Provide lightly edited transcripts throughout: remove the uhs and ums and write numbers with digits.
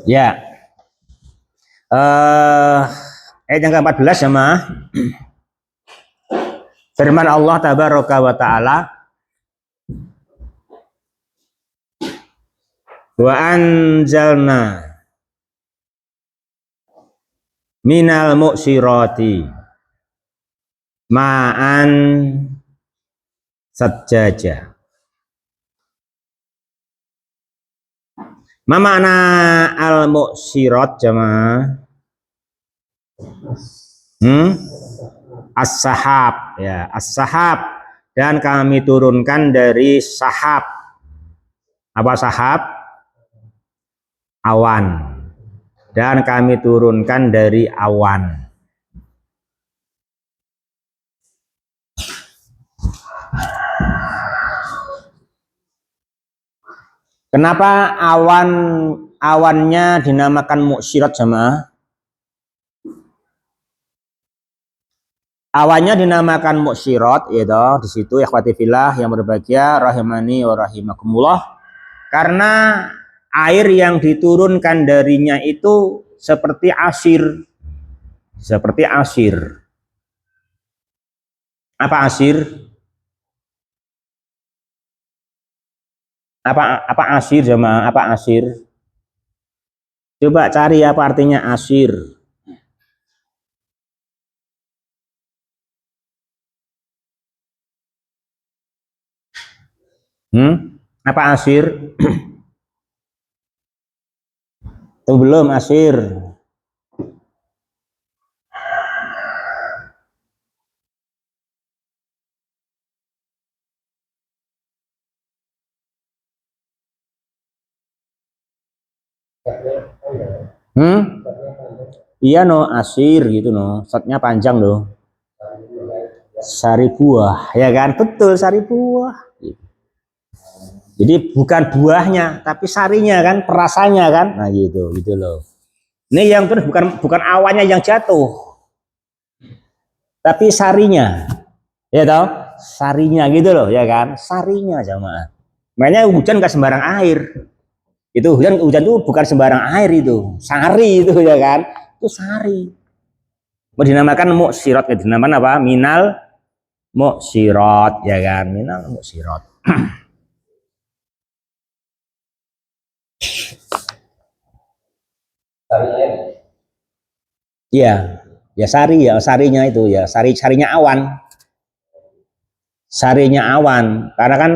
Ya. Ayat yang ke-14 ya, Ma. Firman Allah tabaraka wa ta'ala, wa anzalna minal mu'sirati ma'an sajjaja. Ma makna al-mu'sirat jamaah? As-sahab ya, as-sahab, dan kami turunkan dari sahab. Apa sahab? Awan. Dan kami turunkan dari awan. Kenapa awannya dinamakan mu'syirat jamaah? Awannya dinamakan mu'syirat, yaitu di situ ikhwati fillah yang berbahagia rahimani wa rahimakumullah, karena air yang diturunkan darinya itu seperti asir. Seperti asir. Apa asir? Apa asir jemaah? Apa asir? Coba cari apa artinya asir. Apa asir? Itu belum asir. Iya no, asir gitu no. Shotnya panjang loh. Sari buah, ya kan? Betul, sari buah. Jadi bukan buahnya, tapi sarinya kan, perasannya kan. Nah gitu, gitu loh. Ini yang terus bukan awannya yang jatuh, tapi sarinya. Ya toh? Sarinya gitu loh, ya kan? Sarinya jamaah. Makanya hujan nggak sembarang air. Itu hujan itu bukan sembarang air itu, sari itu ya kan? Itu sari. Mau dinamakan mu'syirat, dinamakan apa? Minal mu'syirat, ya kan? Minal mu'syirat. Iya, ya sari ya, sarinya itu ya, sarinya awan. Sarinya awan, karena kan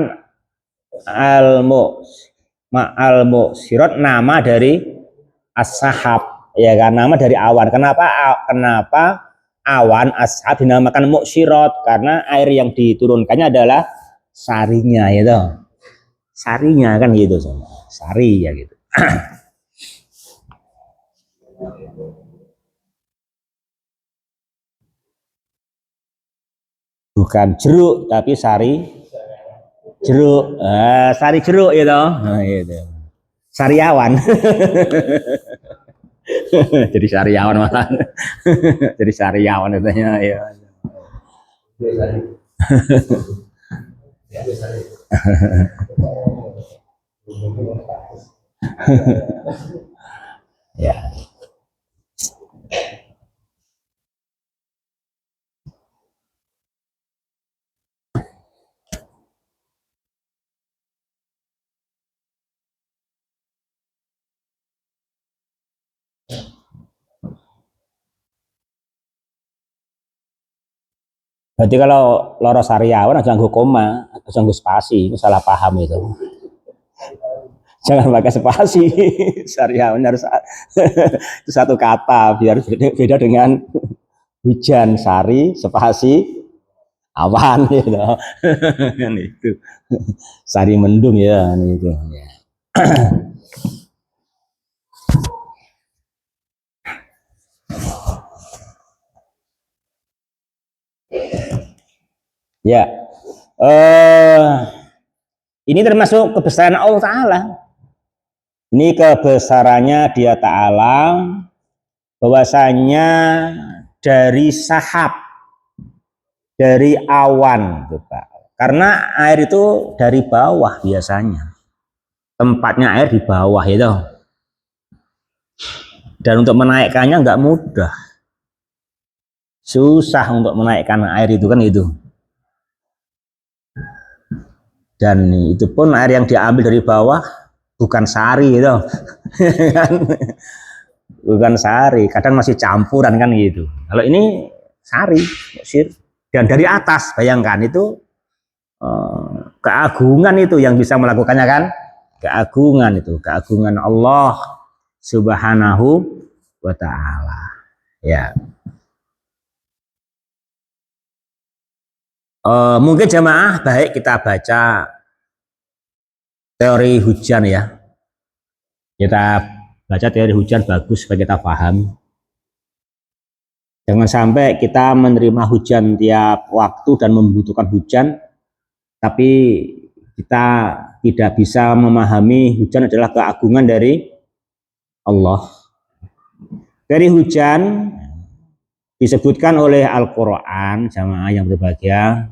al-mu'syirat nama dari as-sahab, ya kan, nama dari awan. Kenapa awan ashab dinamakan mu'syirat? Karena air yang diturunkannya adalah sarinya, gitu. Sarinya kan gitu, sari ya gitu. Bukan jeruk tapi sari jeruk. Sari jeruk gitu. Nah, gitu. Sariawan. Jadi sariawan malah. Jadi sariawan katanya ya. Ya. Berarti kalau loro sariawan aja nggo koma, aja nggo spasi, itu salah paham itu. Jangan pakai spasi. Sariawan harus itu satu kata biar beda dengan hujan, sari, spasi, awan gitu. Kan itu. Sari mendung ya itu. Ya. Ya. Ini termasuk kebesaran Allah Ta'ala. Ini kebesarannya Dia Ta'ala, bahwasanya dari sahab, dari awan, Pak. Karena air itu dari bawah biasanya. tempatnya air di bawah itu. Dan untuk menaikkannya nggak mudah. Susah untuk menaikkan air itu kan itu. Dan itu pun air yang diambil dari bawah bukan sari itu. Bukan sari, kadang masih campuran kan gitu. Kalau ini sari, sir. Dan dari atas, bayangkan itu keagungan itu yang bisa melakukannya kan? Keagungan itu, keagungan Allah Subhanahu wa ta'ala. Ya. Mungkin jamaah baik kita baca teori hujan ya. Kita baca teori hujan bagus supaya kita paham. Jangan sampai kita menerima hujan tiap waktu dan membutuhkan hujan, tapi kita tidak bisa memahami hujan adalah keagungan dari Allah. Dari hujan disebutkan oleh Al-Quran, jamaah yang berbahagia,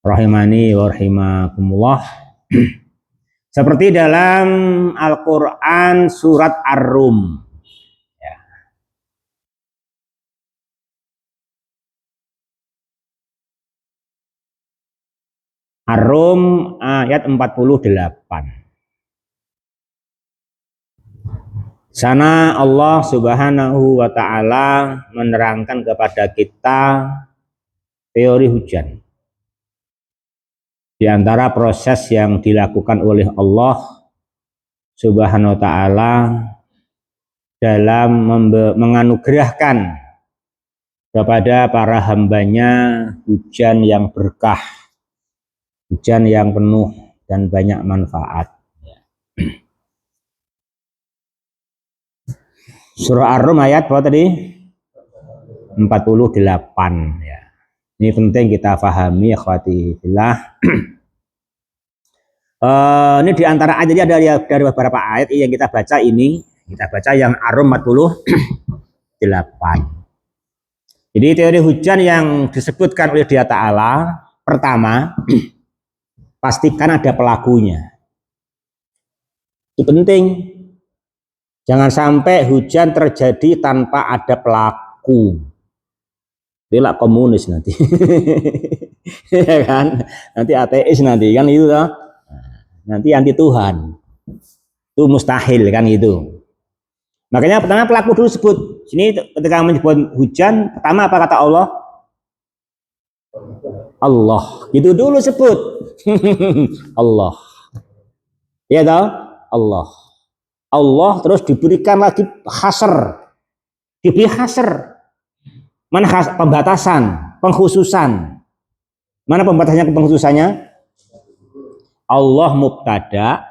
rahimani wa rahimakumullah. Seperti dalam Al-Quran surat Ar-Rum. Ya. Ar-Rum ayat 48. Sana Allah Subhanahu wa ta'ala menerangkan kepada kita teori hujan. Di antara proses yang dilakukan oleh Allah Subhanahu wa ta'ala dalam menganugerahkan kepada para hambanya hujan yang berkah, hujan yang penuh dan banyak manfaat. Surah Ar-Rum ayat berapa tadi? 48 ya. Ini penting kita pahami akhwati fillah. Ini di antara ayat dari beberapa ayat yang kita baca ini, kita baca yang Ar-Rum 48. Jadi teori hujan yang disebutkan oleh Dia Ta'ala, pertama, pastikan ada pelakunya. Itu penting. Jangan sampai hujan terjadi tanpa ada pelaku. Bila komunis nanti. Ya kan? Nanti ateis nanti kan itu toh. Nanti anti Tuhan. Itu mustahil kan itu. Makanya pertama pelaku dulu sebut. Sini ketika menyebut hujan, pertama apa kata Allah? Allah. Itu dulu sebut. Allah. Ya toh? Allah. Allah terus diberikan lagi hasr. Diberi hasr. Mana pembatasan, pengkhususan? Mana pembatasannya, pengkhususannya? Allah mubtada,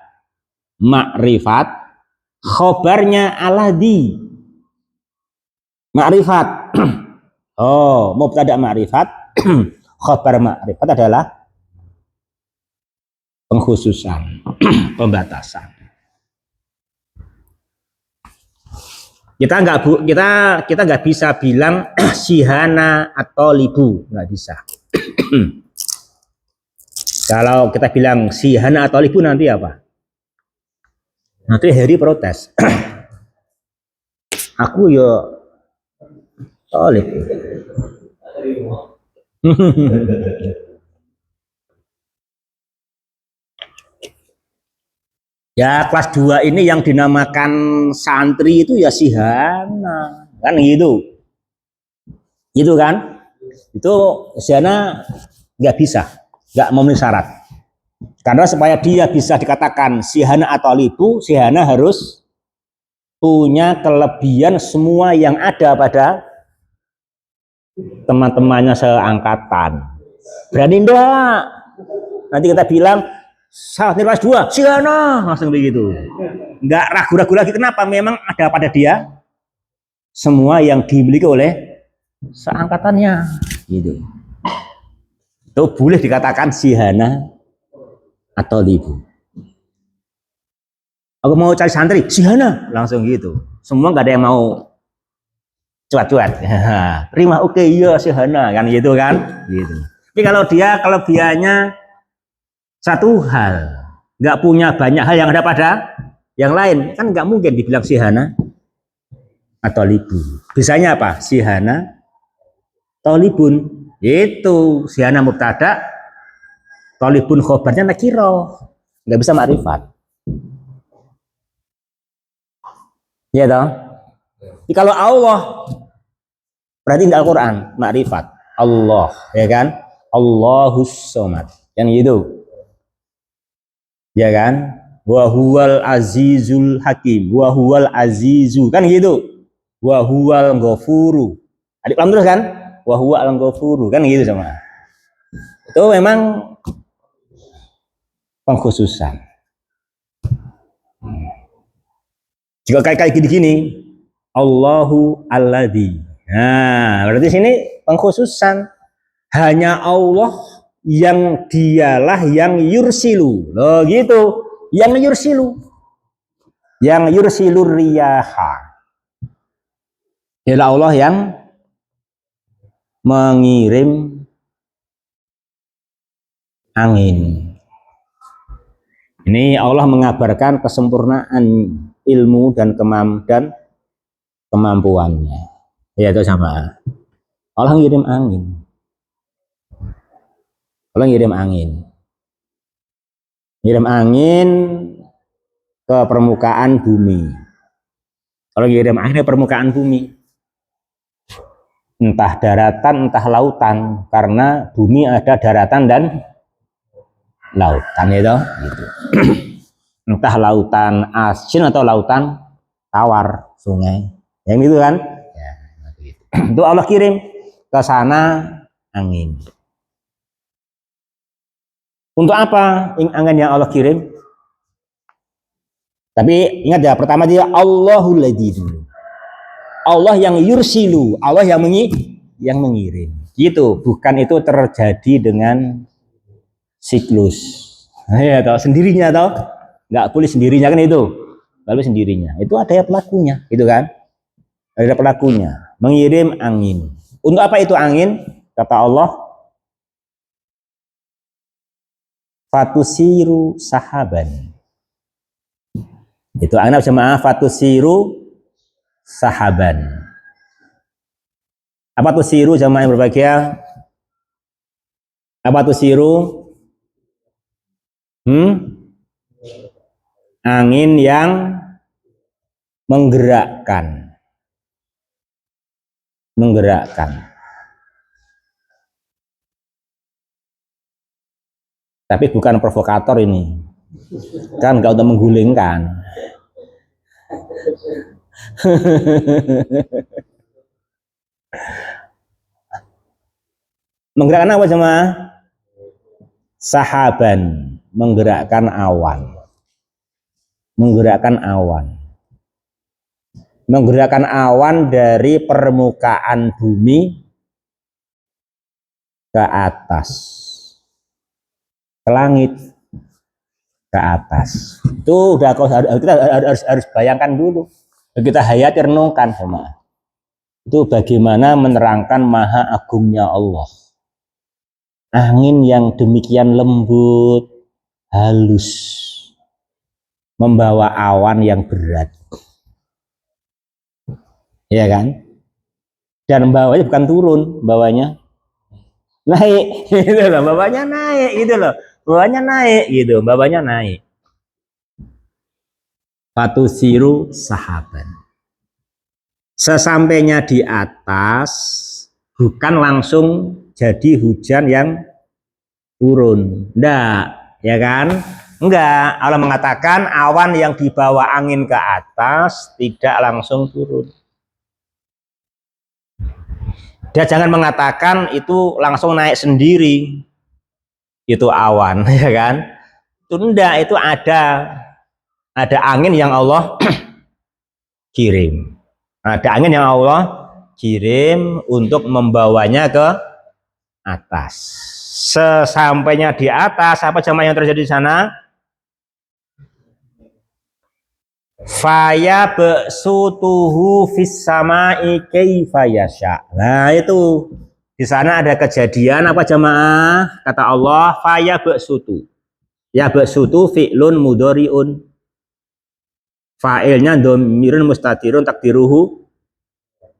ma'rifat, khobarnya aladi. Ma'rifat. Oh, mubtada ma'rifat, khobar ma'rifat adalah pengkhususan, pembatasan. Kita nggak bisa bilang sihana atau libu, nggak bisa. Kalau kita bilang sihana atau libu nanti apa? Nanti Heri protes. Aku yo tolip. Ya kelas 2 ini yang dinamakan santri itu ya sihana kan gitu. Gitu kan? Itu sihana nggak bisa, nggak memenuhi syarat. Karena supaya dia bisa dikatakan sihana atau libu, sihana harus punya kelebihan semua yang ada pada teman-temannya seangkatan. Berani enggak? Nanti kita bilang santri kelas 2, sihana, langsung begitu. Enggak ragu-ragu lagi, kenapa? Memang ada pada dia semua yang dimiliki oleh seangkatannya, gitu. Itu boleh dikatakan sihana atau libu. Aku mau cari santri, sihana, langsung gitu. Semua nggak ada yang mau cuat-cuat. Terima, oke, iya sihana, kan gitu kan, gitu. Tapi kalau dia kelebihannya satu hal, nggak punya banyak hal yang ada pada yang lain, kan nggak mungkin dibilang sihana atau libu. Bisanya apa? Sihana tolibun. Itu sihana mubtada, tolibun khobarnya nakiro, nggak bisa makrifat. Ya toh. Jadi kalau Allah berarti di Al-Quran makrifat Allah, ya kan? Allahus somad, yang itu, ya kan? Wa huwal azizul hakim, wa huwal azizu, kan gitu. Wa huwal ghafuru. Adik paham terus kan? Wa huwal ghafuru, kan gitu sama. Itu memang pengkhususan. Jika kayak gini-gini, Allahu alladzi. Nah, berarti sini pengkhususan. Hanya Allah yang dialah yang yursilu. Loh gitu. Yang yursilu. Yang yursilur riyaha. Dialah Allah yang mengirim angin. Ini Allah mengabarkan kesempurnaan ilmu dan kemampuannya. Ya itu sama. Allah ngirim angin. Allah ngirim angin. Ngirim angin ke permukaan bumi. Kalau ngirim angin ke permukaan bumi, entah daratan, entah lautan, karena bumi ada daratan dan lautan itu, gitu. Entah lautan asin atau lautan tawar, sungai, yang itu kan. Ya, itu Allah kirim ke sana angin. Untuk apa angin yang Allah kirim? Tapi ingat ya, pertama dia Allahul ladzi. Allah yang yursilu, Allah yang mengirim. Gitu, bukan itu terjadi dengan siklus. Ya, tahu sendirinya tahu? Nggak boleh sendirinya kan itu. Lalu sendirinya. Itu ada ya pelakunya, gitu kan? Ada pelakunya, mengirim angin. Untuk apa itu angin? Kata Allah, fatusiru sahaban. Itu angin jemaah, fatusiru sahaban. Apa tuh siru jemaah yang berbahagia? Apa tuh siru? Angin yang menggerakkan. Tapi bukan provokator ini. Kan enggak untuk menggulingkan. Menggerakkan apa jemaah? Sahaban, menggerakkan awan. Menggerakkan awan dari permukaan bumi ke atas, ke langit, ke atas. Itu udah kita harus bayangkan dulu. Kita hayati, renungkan sama. Itu bagaimana menerangkan maha agungnya Allah. Angin yang demikian lembut, halus, membawa awan yang berat. Ya kan? Dan bawanya bukan turun, bawanya naik, gitu loh. Bawanya naik, gitu loh. Bawanya naik. Fatusiru sahaban. Sesampainya di atas, bukan langsung jadi hujan yang turun. Enggak, ya kan? Enggak. Allah mengatakan awan yang dibawa angin ke atas tidak langsung turun. Dia jangan mengatakan itu langsung naik sendiri. Itu awan, ya kan? Itu enggak, itu ada angin yang Allah kirim. Ada angin yang Allah kirim untuk membawanya ke atas. Sesampainya di atas, apa jamaah yang terjadi di sana? Faya basutuhu fis sama'i kaifa yasha. Nah, itu di sana ada kejadian apa jamaah? Kata Allah, faya basutu. Ya basutu fi'lun mudhari'un. Fa'ilnya dhamirun mustatirun takdiruhu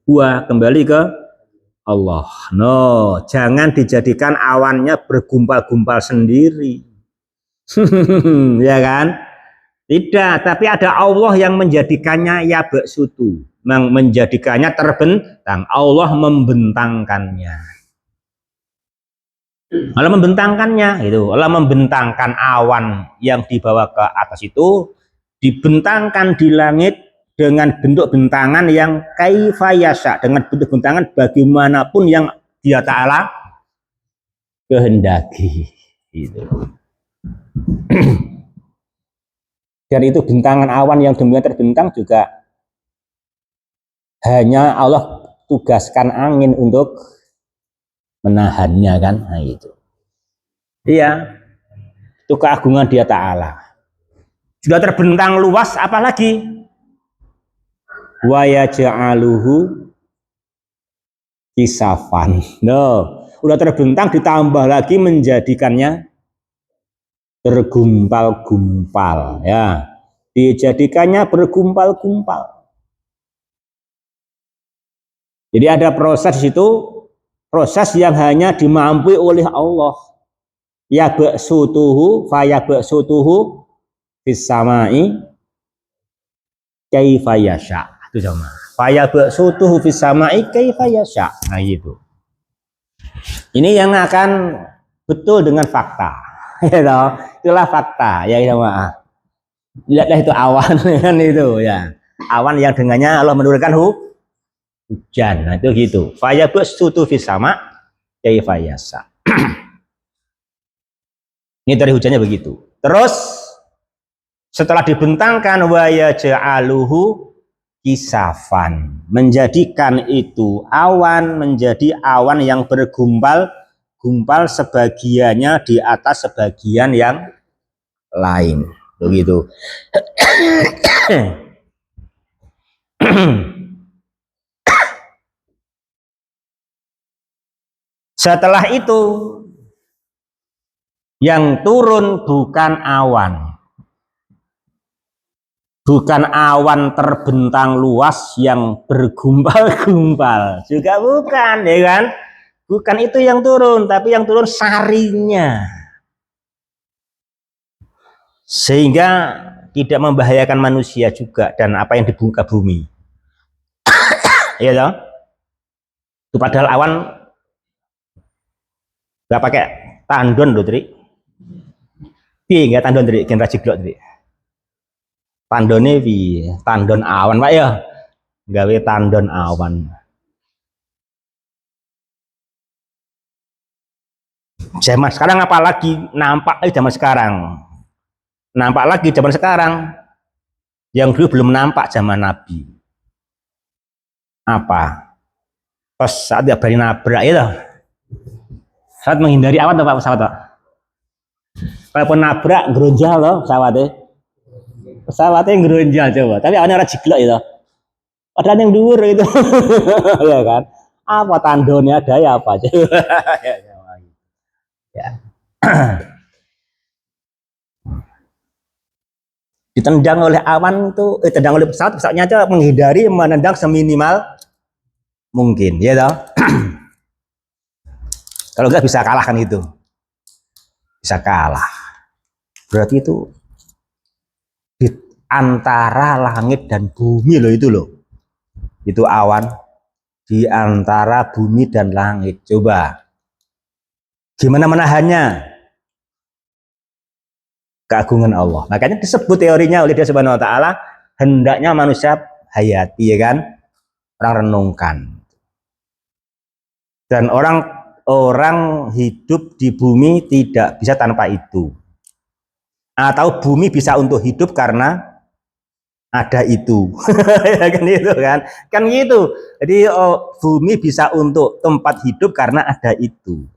huwa, kembali ke Allah. No, jangan dijadikan awannya bergumpal-gumpal sendiri. Ya kan? Tidak, tapi ada Allah yang menjadikannya ya basutu, menjadikannya terbentang. Allah membentangkannya. Allah membentangkannya itu, Allah membentangkan awan yang dibawa ke atas itu, dibentangkan di langit dengan bentuk bentangan yang kaifa yasha, dengan bentuk bentangan bagaimanapun yang Dia Ta'ala kehendaki itu. Dan itu bentangan awan yang demikian terbentang juga hanya Allah tugaskan angin untuk menahannya kan, nah itu. Iya, itu keagungan Dia Ta'ala. Sudah terbentang luas, apalagi wa yaj'aluhu kisafan. No, udah terbentang ditambah lagi menjadikannya bergumpal-gumpal, ya. Dijadikannya bergumpal-gumpal. Jadi ada proses itu, proses yang hanya dimampu oleh Allah. Ya ba'sutuhu fa ya ba'sutuhu fis samai kaifa yasha. Itu sama. Fa ya ba'sutuhu fis samai kaifa yasha. Nah itu. Ini yang akan betul dengan fakta. Ya, itulah fakta ya sama. Lihatlah itu awan kan itu ya. Awan yang dengannya Allah menurunkan hujan. Nah itu gitu. Fa ya ba'sutuhu fis sama kaifa yasha. Ini dari hujannya begitu. Terus setelah dibentangkan wa yaj'aluhu kisafan, menjadikan itu awan menjadi awan yang bergumpal-gumpal, sebagiannya di atas sebagian yang lain. Begitu. Setelah itu yang turun bukan awan. Bukan awan terbentang luas yang bergumpal-gumpal. Juga bukan, ya kan? Bukan itu yang turun, tapi yang turun sarinya. Sehingga tidak membahayakan manusia juga dan apa yang di muka bumi. Iya toh? Itu padahal awan nggak pakai tandon loh, Tri. Nggak tandon, Tri, generasi blok, Tri. Tandone piye? Tandon awan, Pak ya. Gawe tandon awan. Zaman sekarang apalagi nampak zaman sekarang. Nampak lagi zaman sekarang yang dulu belum nampak zaman Nabi. Apa? Pas saat dia berani nabrak itu. Saat menghindari awan tuh Pak pesawat, Pak. Kalau nabrak geronjal loh pesawatnya. Pesawatnya geronjal coba, tapi awannya ora jiglok itu. Padahal yang dhuwur itu. Ya kan? Apa tandonnya ada ya apa aja. Ya. Ditendang oleh awan itu, ditendang oleh pesawat, pesawatnya aja menghindari, menendang seminimal mungkin, ya toh. Kalau enggak bisa kalahkan itu, bisa kalah. Berarti itu di antara langit dan bumi loh itu loh, itu awan di antara bumi dan langit. Coba, gimana menahannya? Keagungan Allah. Makanya disebut teorinya oleh Dia Subhanahu Wa Taala, hendaknya manusia hayati, ya kan? Orang renungkan. Dan orang hidup di bumi tidak bisa tanpa itu. Atau bumi bisa untuk hidup karena ada itu. Ya kan itu kan? Kan gitu. Jadi bumi bisa untuk tempat hidup karena ada itu.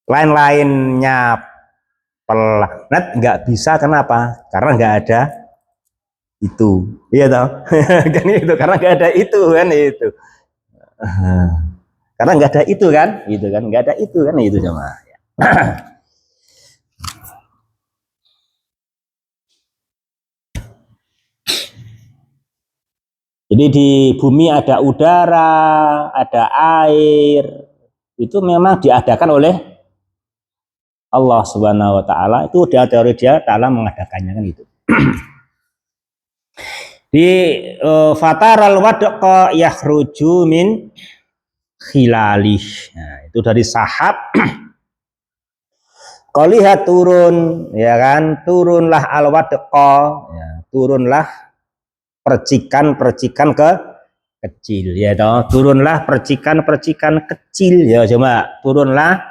Lain-lainnya planet nggak bisa, kenapa? Karena nggak ada itu, iya toh. Kan itu karena nggak ada itu kan itu. Karena nggak ada itu kan, gitu kan, nggak ada itu kan itu sama. Jadi di bumi ada udara, ada air, itu memang diadakan oleh Allah Subhanahu wa taala. Itu teori dia taala mengadakannya kan itu. Di fataral wadqa yakhruju min khilalih. Nah, itu dari sahab kau lihat turun, ya kan, turunlah al-wadqa, ya, turunlah percikan-percikan kecil, ya toh, turunlah percikan-percikan kecil, ya coba, turunlah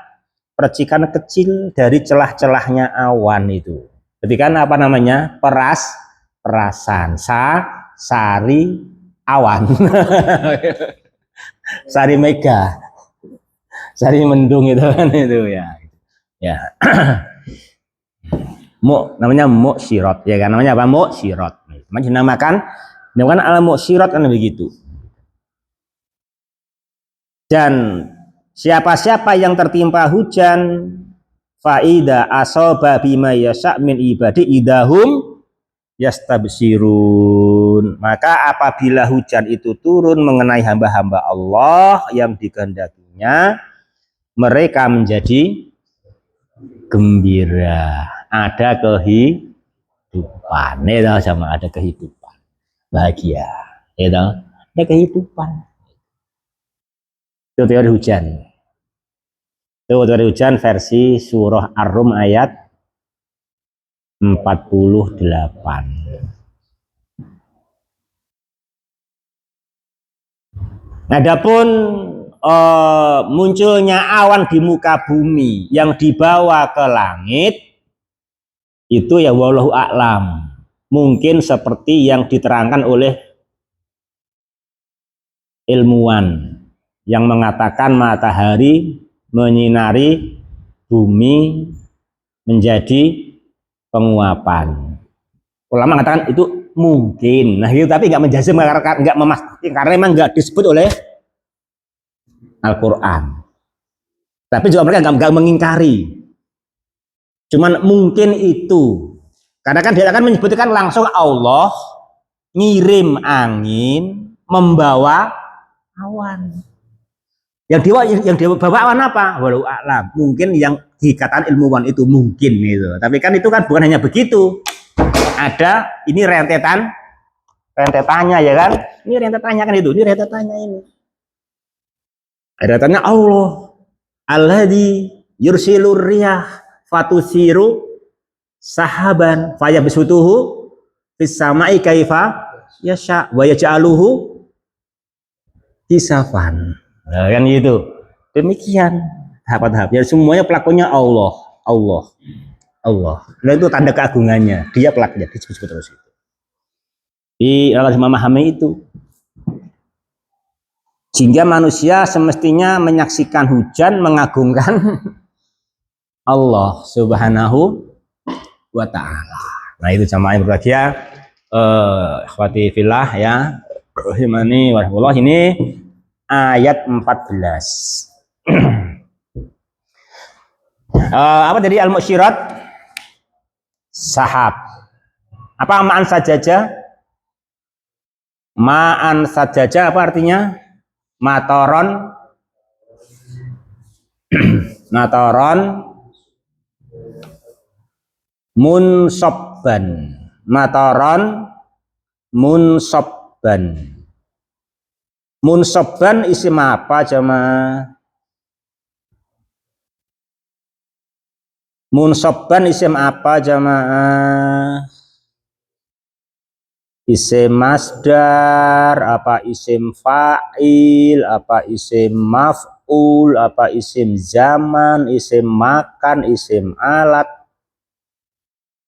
percikan kecil dari celah-celahnya awan itu. Jadi kan apa namanya, perasan, sari awan, sari mega, sari mendung itu kan itu ya. Ya. Namanya mu'syirat ya kan, namanya apa, mu'syirat. Dinamakan al mu'syirat kan begitu. Dan siapa-siapa yang tertimpa hujan faida asoba bima yasha min ibadi idahum yastabsirun, maka apabila hujan itu turun mengenai hamba-hamba Allah yang dikehendakinya, mereka menjadi gembira, ada kehidupan, ya sama ada kehidupan, bahagia, ya ada kehidupan. Itu teori hujan. Itu teori hujan versi surah Ar-Rum ayat 48. Adapun munculnya awan di muka bumi yang dibawa ke langit, itu ya wallahu a'lam, mungkin seperti yang diterangkan oleh ilmuwan yang mengatakan matahari menyinari bumi menjadi penguapan. Ulama mengatakan itu mungkin, nah itu, tapi nggak menjazim, nggak memastikan, karena memang nggak disebut oleh Al-Quran. Tapi juga mereka nggak mengingkari, cuman mungkin itu, karena kan dia akan menyebutkan langsung Allah ngirim angin membawa awan. Yang dibawa awan apa? Walau a'lam. Mungkin yang dikatakan ilmuwan itu mungkin itu. Tapi kan itu kan bukan hanya begitu. Ada ini rentetannya ya kan? Ini rentetannya kan itu. Ini rentetannya ini. Rentetannya Allah. Alladzi yursilur riyah fatusiru sahaban fayabsutuhu fis sama'i kaifa yasha wa yaj'aluhu kisafan. Nah, kan gitu. Demikian tahap-tahapnya, semuanya pelakunya Allah. Nah itu tanda keagungannya, dia pelakunya, disebut terus itu. Harus memahami itu. Sehingga manusia semestinya menyaksikan hujan mengagungkan Allah Subhanahu wa ta'ala. Nah itu jamaah yang berbahagia, ikhwati fillah ya, rahimani wa rahimahullah, ini ayat 14. Apa tadi al-mu'syirat? Sahab. Apa ma'an sajaja? Ma'an sajaja apa artinya? Matoron matoron munsobban. Matoron munsobban. Munsobban isim apa jemaah? Munsobban isim apa jemaah? Isim masdar, apa isim fa'il, apa isim maf'ul, apa isim zaman, isim makan, isim alat,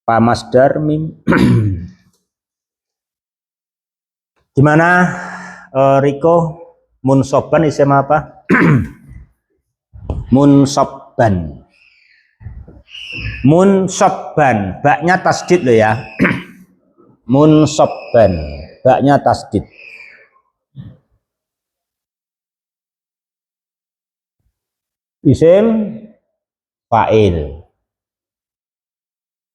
apa masdar mim. Gimana Riko, munsobban isim apa? Munsobban. Munsobban, baknya tasdid loh ya. Munsobban, baknya tasdid. Isim fa'il.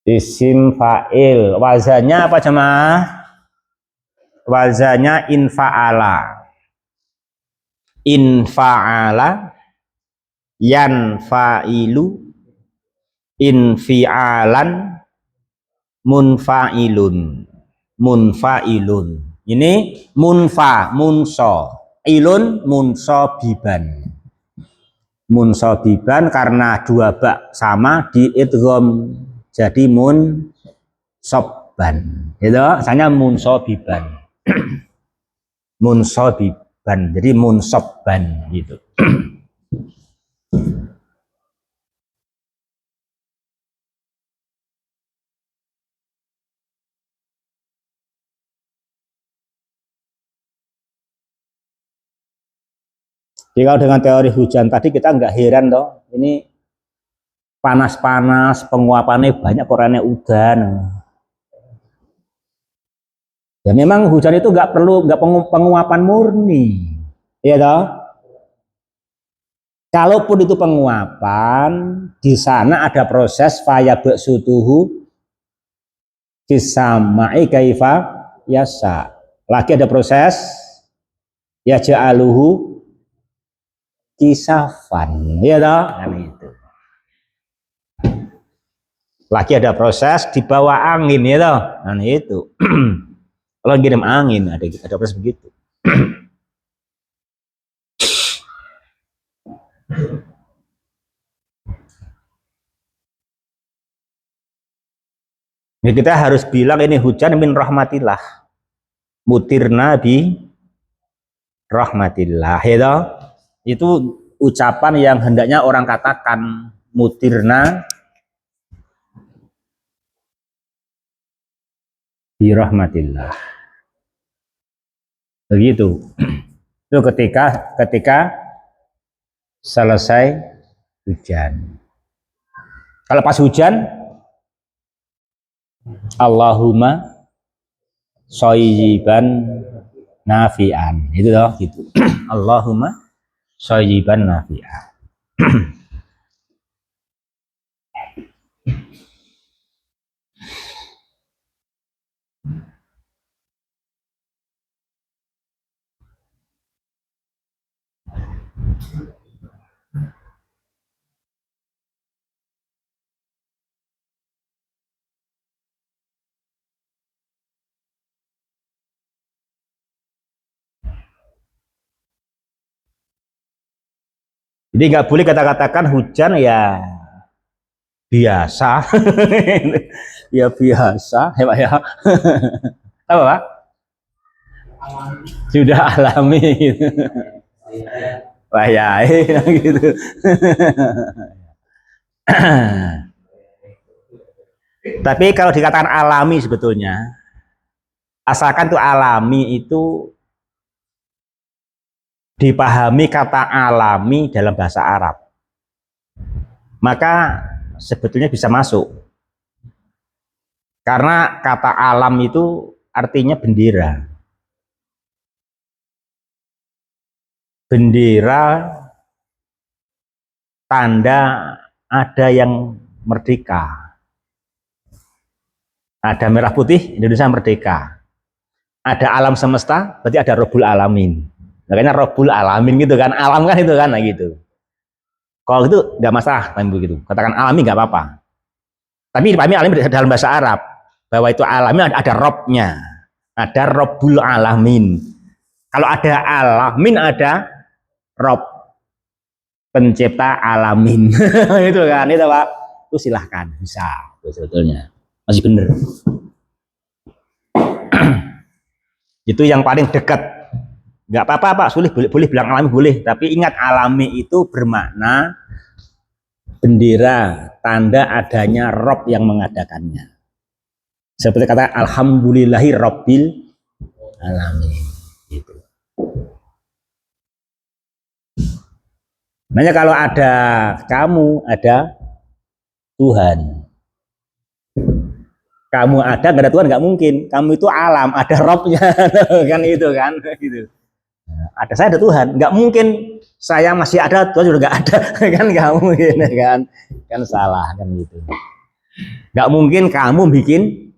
Isim fa'il, wazannya apa jemaah? wazannya infa'ala. Infa'ala, yanfa'ilu, infi'alan, munfa'ilun. Munfa'ilun. Ini munfa, munso. Ilun, munsobiban. Munsobiban karena dua bak sama di idgham jadi munsobban. Itu misalnya munsobiban. Munsobiban jadi munsobban gitu. Jadi kalau dengan teori hujan tadi kita nggak heran toh, ini panas-panas, penguapannya banyak, korannya udan. Ya memang hujan itu nggak perlu penguapan murni, ya toh. Kalaupun itu penguapan, di sana ada proses fayabek sutuhu kisamai kaifa yasa. Lagi ada proses ya ja'aluhu kisafan, ya toh, kan itu. Lagi ada proses di bawah angin, ya toh, kan itu. Kalau ngirim angin ada proses begitu. Ya, kita harus bilang ini hujan min rahmatillah, mutirna bi rahmatillah, ya toh. Itu ucapan yang hendaknya orang katakan, mutirna bi rahmatillah. Begitu. Itu ketika selesai hujan. Kalau pas hujan, Allahumma shayyiban nafi'an. Itu loh gitu. Allahumma shayyiban nafi'an. Jadi nggak boleh kata-katakan hujan ya biasa, ya biasa, ya Pak ya. Tahu Pak? Sudah alami gitu. Wah ya, gitu. Tapi kalau dikatakan alami sebetulnya, asalkan tuh alami itu dipahami kata alami dalam bahasa Arab, maka sebetulnya bisa masuk. Karena kata alam itu artinya bendera. Bendera tanda ada yang merdeka. Ada merah putih, Indonesia merdeka. Ada alam semesta, berarti ada Rabbul Alamin. Makanya Rabbul Alamin gitu kan, alam kan itu kan, nah gitu. Kalau itu nggak masalah, begitu. Katakan alami nggak apa-apa. Tapi dipahami alami dalam bahasa Arab, bahwa itu alami ada Robnya, ada Rabbul Alamin. Kalau ada alamin ada Rob, pencipta alamin. Itu kan, itu Pak. Itu silahkan, bisa, itu sebetulnya masih benar. Itu yang paling dekat. Nggak apa-apa Pak, sulit boleh bilang alami boleh, tapi ingat alami itu bermakna bendera, tanda adanya Rob yang mengadakannya. Seperti kata alhamdulillahi Rabbil Alamin. Gitu. Makanya kalau ada kamu, ada Tuhan. Kamu ada, nggak ada Tuhan nggak mungkin. Kamu itu alam, ada Robnya, kan itu kan, gitu. Ada saya ada Tuhan, nggak mungkin saya masih ada Tuhan sudah nggak ada, kan nggak mungkin, kan salah kan gitu. Nggak mungkin kamu bikin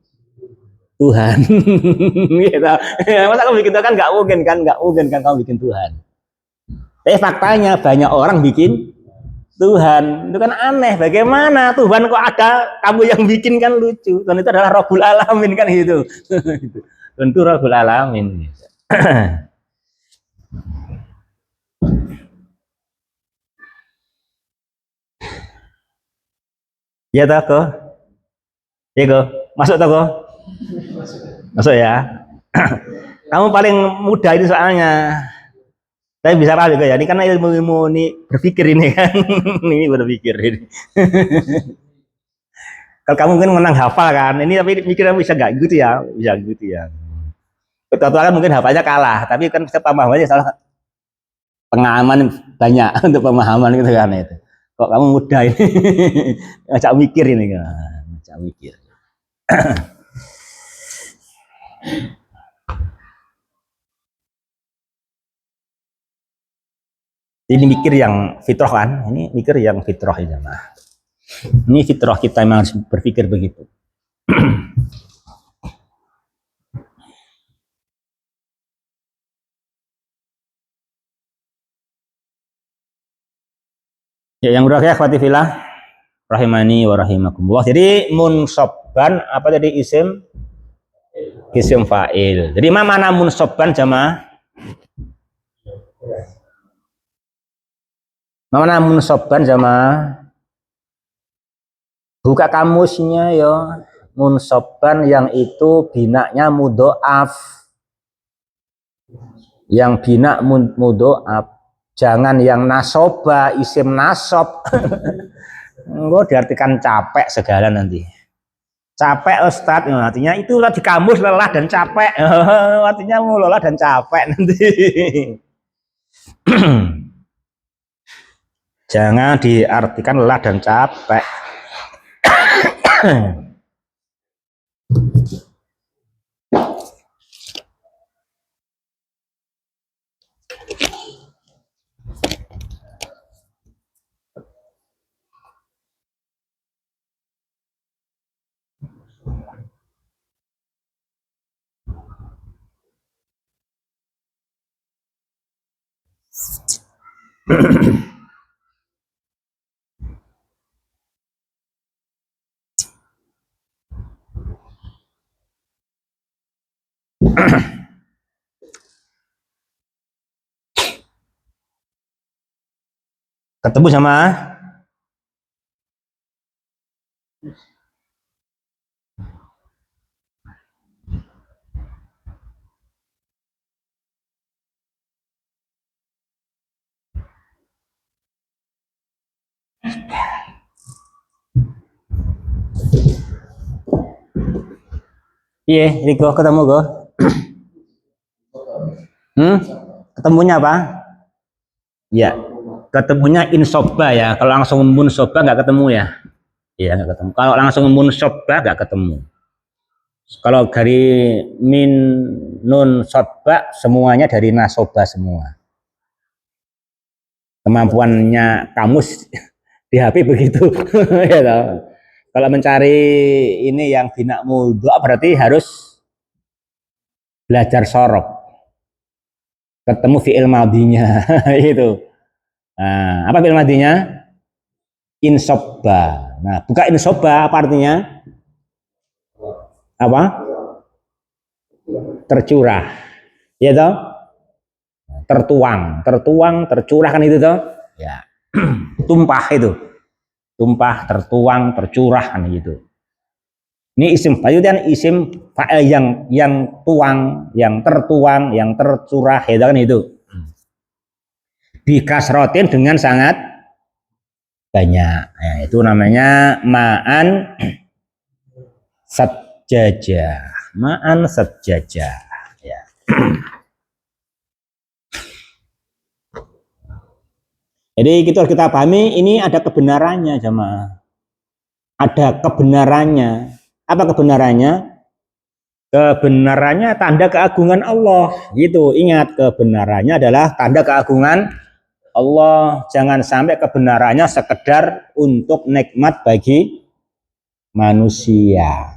Tuhan. Gitu. Masa kamu bikin Tuhan kan nggak mungkin kan kamu bikin Tuhan. Tapi faktanya banyak orang bikin Tuhan. Itu kan aneh. Bagaimana Tuhan kok ada kamu yang bikin kan lucu. Tuhan itu adalah Rabbul Alamin kan gitu. Tentu Rabbul Alamin. Ya toh kok. Ya kok. Masuk toh kok. Masuk ya. Kamu paling mudah ini soalnya. Tapi bisa paham ya, ini karena ilmu-ilmu ini berpikir ini kan. Ini berpikir ini. Kalau kamu mungkin menang hafal kan, ini tapi mikirnya bisa nggak gitu ya, bisa gitu ya. Ketua kan mungkin hafalnya kalah, tapi kan kita pemahamannya salah pengalaman banyak untuk pemahaman gitu kan itu. Kok kamu mudah ini, ngajak mikir ini kan, ngajak mikir. Ini mikir yang fitrah kan, ini mikir yang fitrah ini mah. Ini fitrah kita memang harus berpikir begitu. Ya yang udah ya akhwati fillah rahimani wa rahimakumullah. Jadi munsobban apa tadi isim fa'il. Jadi mana munsobban jamaah? Mana munsobban jamaah? Buka kamusnya ya. Munsobban yang itu binaknya mudhoaf. Yang binak mudhoaf. Jangan yang nasoba, isim nasob. Enggak diartikan capek segala nanti. Capek Ustadz, artinya itu di kamus lelah dan capek. Artinya mau lelah dan capek nanti. Jangan diartikan lelah dan capek. Ketemu sama iya, Riko ketemu kok. Ketemunya apa? Ya, ketemunya insoba ya. Kalau langsung munsoba nggak ketemu ya. Iya nggak ketemu. Kalau langsung munsoba nggak ketemu. Kalau dari min nun sotba semuanya dari nasoba semua. Kemampuannya kamus di HP begitu. Ya tahu. Kalau mencari ini yang binak mudho berarti harus belajar sorok. Ketemu fi'il madinya itu. Nah, apa fi'il madinya? Insobba. Nah, buka insobba apa artinya? Apa? Tercurah. Ya toh? Tertuang, tercurah kan itu toh? Ya. Tumpah itu. Tumpah, tertuang, tercurah kan gitu. Ini isim fa'il kan isim fa'il yang tuang, yang tertuang, yang tercurah ya kan itu. Bikasrotin dengan sangat banyak. Ya, itu namanya ma'an sajjajah. Ma'an sajjajah. Ya. Jadi kita pahami ini ada kebenarannya jemaah. Ada kebenarannya. Apa kebenarannya? Kebenarannya tanda keagungan Allah. Gitu. Ingat kebenarannya adalah tanda keagungan Allah. Jangan sampai kebenarannya sekedar untuk nikmat bagi manusia.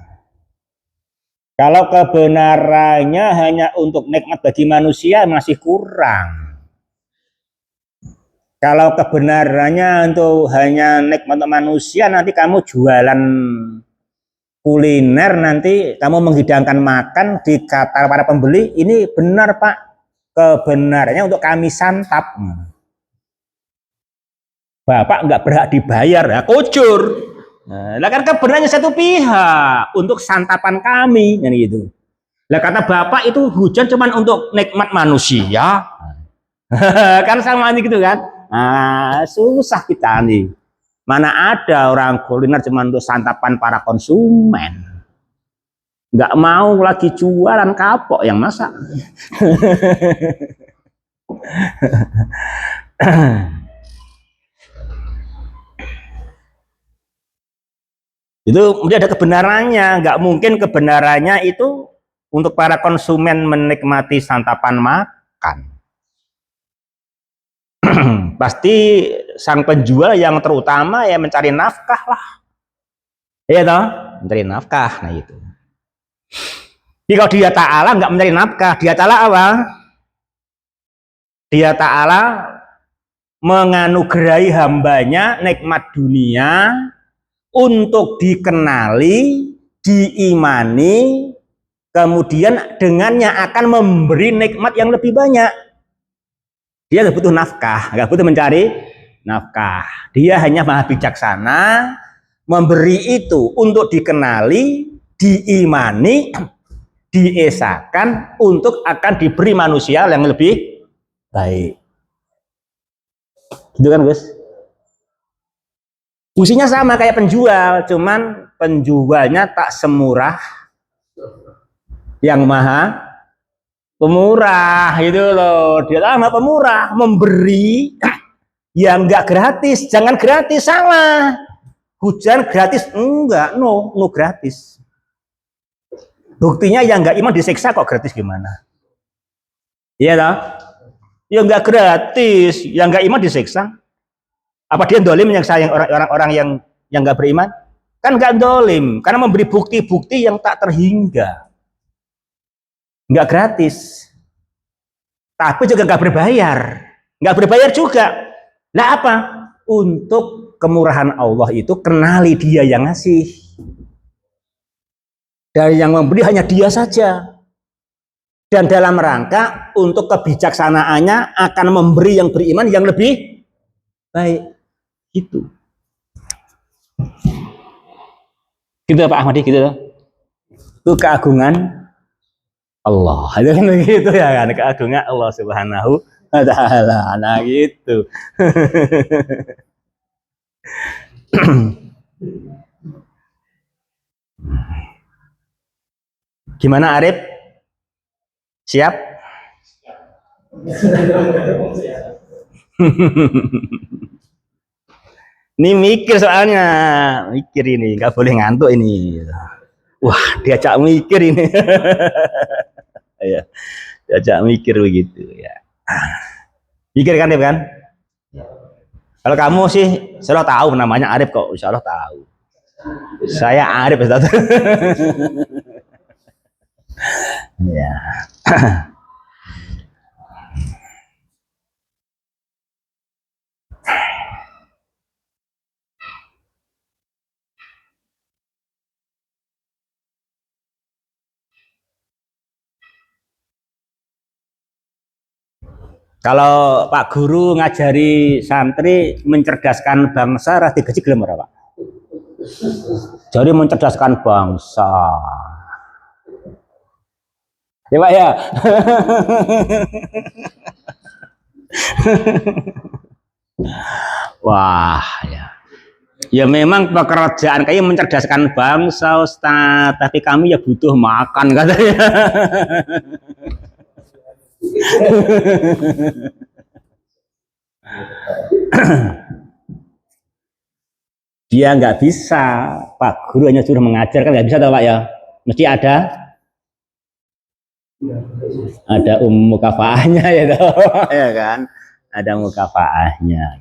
Kalau kebenarannya hanya untuk nikmat bagi manusia masih kurang. Kalau kebenarannya untuk hanya nikmat untuk manusia, nanti kamu jualan kuliner, nanti kamu menghidangkan makan, dikata para pembeli, ini benar Pak, kebenarannya untuk kami santap. Bapak nggak berhak dibayar, ya kocur. Nah, kan kebenarannya satu pihak untuk santapan kami, kan gitu. Lah kata bapak itu hujan cuman untuk nikmat manusia, kan sama ini gitu kan. Nah, susah kita nih. Mana ada orang kuliner cuma untuk santapan para konsumen. Nggak mau lagi jualan kapok yang masak. Itu mungkin ada kebenarannya, nggak mungkin kebenarannya itu untuk para konsumen menikmati santapan makan. Pasti sang penjual yang terutama ya mencari nafkah lah, iya toh, mencari nafkah. Nah itu. Jadi kalau dia Ta'ala nggak mencari nafkah, dia Ta'ala apa? Dia Ta'ala menganugerahi hambanya nikmat dunia untuk dikenali, diimani, kemudian dengannya akan memberi nikmat yang lebih banyak. Dia nggak butuh nafkah, nggak butuh mencari nafkah. Dia hanya maha bijaksana, memberi itu untuk dikenali, diimani, diesakan untuk akan diberi manusia yang lebih baik. Gitu kan Gus? Fungsinya sama kayak penjual, cuman penjualnya tak semurah yang maha pemurah gitu loh. Dia maha pemurah, memberi yang nggak gratis. Jangan gratis, salah. Hujan gratis, enggak, no gratis. Buktinya yang nggak iman disiksa kok gratis gimana? Iya toh? Ya nggak gratis, yang nggak iman disiksa. Apa dia dolim menyiksa yang orang-orang yang nggak beriman? Kan nggak dolim, karena memberi bukti-bukti yang tak terhingga. Nggak gratis, tapi juga nggak berbayar. Nggak berbayar juga. Nah apa? Untuk kemurahan Allah itu kenali dia yang ngasih. Dan yang memberi hanya dia saja. Dan dalam rangka untuk kebijaksanaannya akan memberi yang beriman yang lebih baik. Gitu. Gitu Pak Ahmadi, gitu. Itu keagungan Allah. Itu kan begitu ya kan, keagungan Allah Subhanahu wa taala. Nah gitu. Gimana Arif? Siap? Ini mikir soalnya, mikir ini, nggak boleh ngantuk ini. Wah, diajak mikir ini. Ya, diajak mikir begitu ya. Mikir kan, Arif kan? Kalau kamu sih, saya tahu namanya Arif kok, insya Allah tahu. Saya Arif, Ustaz. Ya. Kalau Pak Guru ngajari santri mencerdaskan bangsa, rati gaji gelem ora Pak? Jadi mencerdaskan bangsa. Ya Pak ya. Wah ya. Ya memang pekerjaan kayak mencerdaskan bangsa Ustaz, tapi kami ya butuh makan katanya. Dia nggak bisa, Pak Guru hanya suruh mengajar, kan nggak bisa toh Pak ya, mesti ada mukafaahnya ya toh. Ya kan, ada mukafaahnya.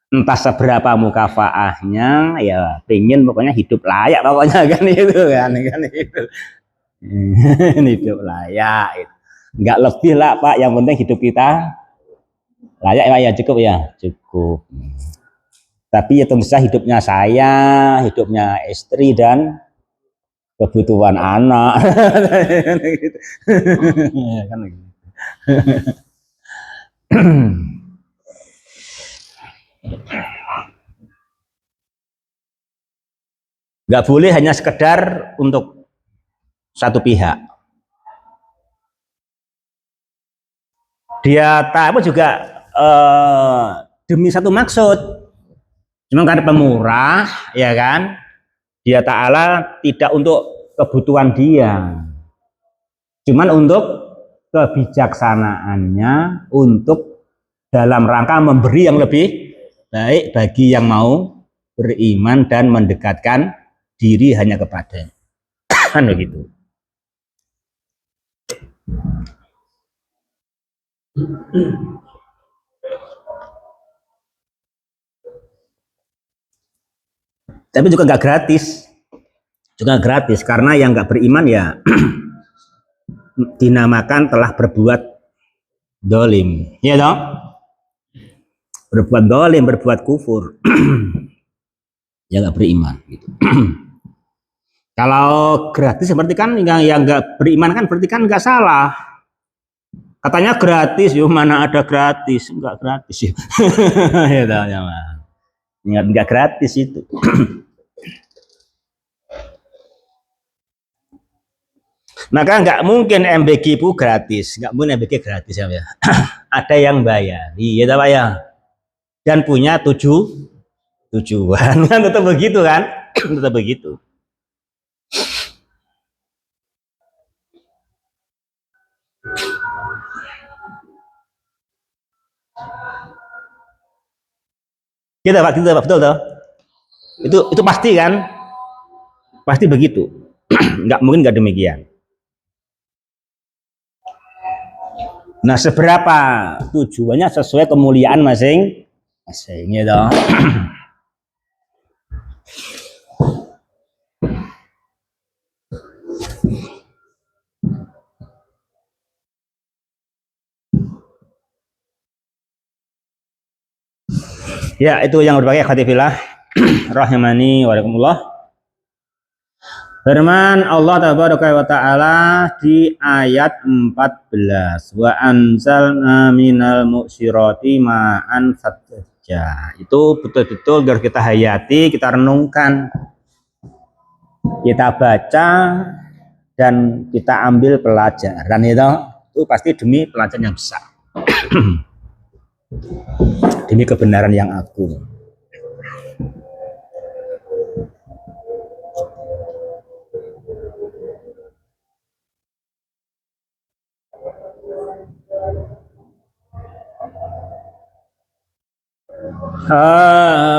Entah seberapa mukafaahnya, ya pengen pokoknya hidup layak pokoknya kan itu kan itu. Hidup layak. Enggak lebih lah Pak, yang penting hidup kita layak Pak ya, cukup ya, cukup. Tapi ya tentu saja hidupnya saya, hidupnya istri dan kebutuhan anak. Kan gitu. Nggak boleh hanya sekedar untuk satu pihak. Dia tahu juga demi satu maksud. Cuma karena pemurah, ya kan? Dia Ta'ala tidak untuk kebutuhan dia. Cuman untuk kebijaksanaannya, untuk dalam rangka memberi yang lebih baik bagi yang mau beriman dan mendekatkan diri hanya kepada kan begitu. Tapi juga nggak gratis karena yang nggak beriman ya dinamakan telah berbuat dolim, ya dong, berbuat dolim, berbuat kufur. Ya nggak beriman gitu. Kalau gratis seperti kan yang nggak beriman kan berarti kan nggak salah. Katanya gratis, yo mana ada gratis, nggak gratis ya. Ya tahu ya mah. Nggak gratis itu. Maka nggak mungkin MBG itu gratis, nggak mungkin MBG gratis ya. Ada yang bayar, iya Pak ya. Dan punya tujuan, kan tetap begitu kan, tetap begitu. Kita Pak, kita Pak, betul toh? Itu pasti kan, pasti begitu. Nggak mungkin nggak demikian. Nah, seberapa tujuannya sesuai kemuliaan masing-masing, ya toh. Ya, itu yang berbagai khatifillah rahimani waalaikumullah. Firman Allah tabaraka wa taala di ayat 14, wa anzalna minal mu'sirati ma'an fatja. Itu betul-betul harus kita hayati, kita renungkan, kita baca dan kita ambil pelajaran itu pasti demi pelajaran yang besar. Demi kebenaran yang agung.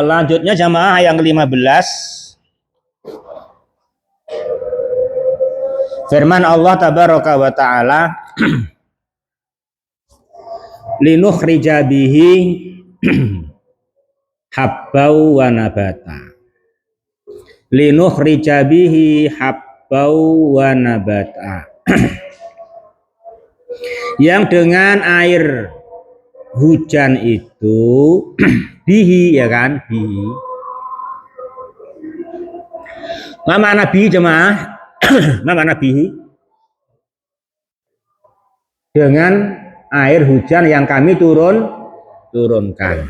Lanjutnya jamaah yang ke-15. Firman Allah tabaraka wa ta'ala linukhrija bihi habbau wa nabata. Linukhrija bihi habbau wa nabata. Yang dengan air hujan itu bihi, ya kan, bihi. Mana nabi jemaah? Mana nabi? Dengan air hujan yang kami turunkan.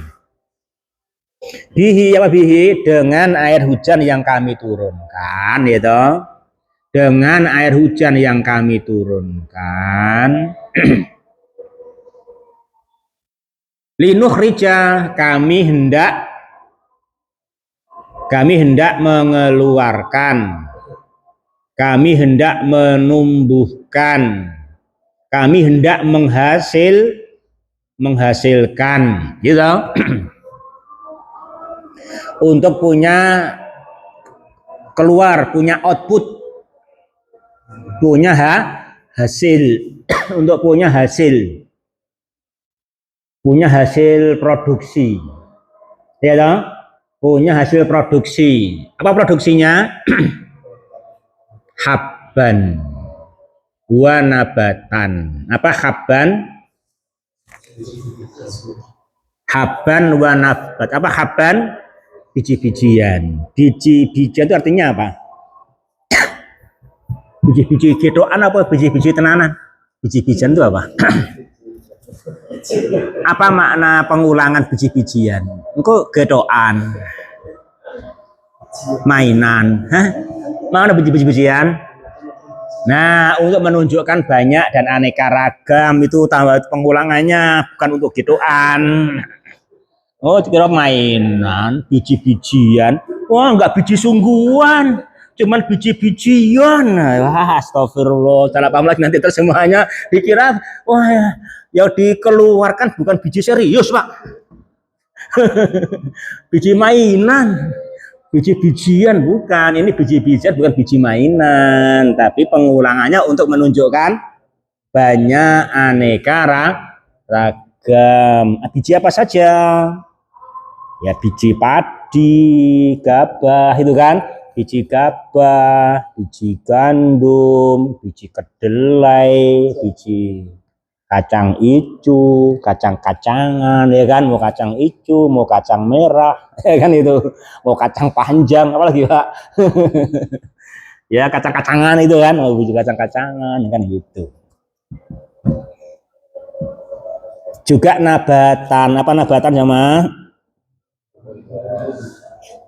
Bihi apa bihi? Dengan air hujan yang kami turunkan, ya toh. Dengan air hujan yang kami turunkan. Linukhrija, kami hendak mengeluarkan, kami hendak menumbuhkan, kami hendak menghasilkan, gitu. Untuk punya keluar, punya output, punya hasil, untuk punya hasil produksi, ya toh? Punya hasil produksi. Apa produksinya? Habban, wa nabatan. Apa habban? Habban wa nabat. Apa habban? Biji-bijian. Biji-bijian itu artinya apa? Biji-biji gedokan apa biji-biji tenanan? Biji-bijian itu apa? Apa makna pengulangan biji-bijian? Engko gedokan, mainan. Hah? Mana biji-bijian? Nah, untuk menunjukkan banyak dan aneka ragam itu tambah pengulangannya bukan untuk gituan. Oh, kira mainan, biji-bijian. Wah, enggak biji sungguhan, cuman biji-bijian. Wah, astagfirullah. Salah paham lagi nanti terus semuanya dikira, wah ya, yang dikeluarkan bukan biji serius, Pak. Biji mainan. Biji-bijian bukan, ini biji-bijian bukan biji mainan, tapi pengulangannya untuk menunjukkan banyak aneka ragam. Biji apa saja? Ya biji padi, gabah itu kan, biji gabah, biji gandum, biji kedelai, biji kacang ijo, kacang-kacangan, ya kan, mau kacang ijo, mau kacang merah, ya kan itu, mau kacang panjang, apalagi Pak, ya kacang-kacangan itu kan, mau biji kacang-kacangan, kan gitu. Juga nabatan, apa nabatan sama?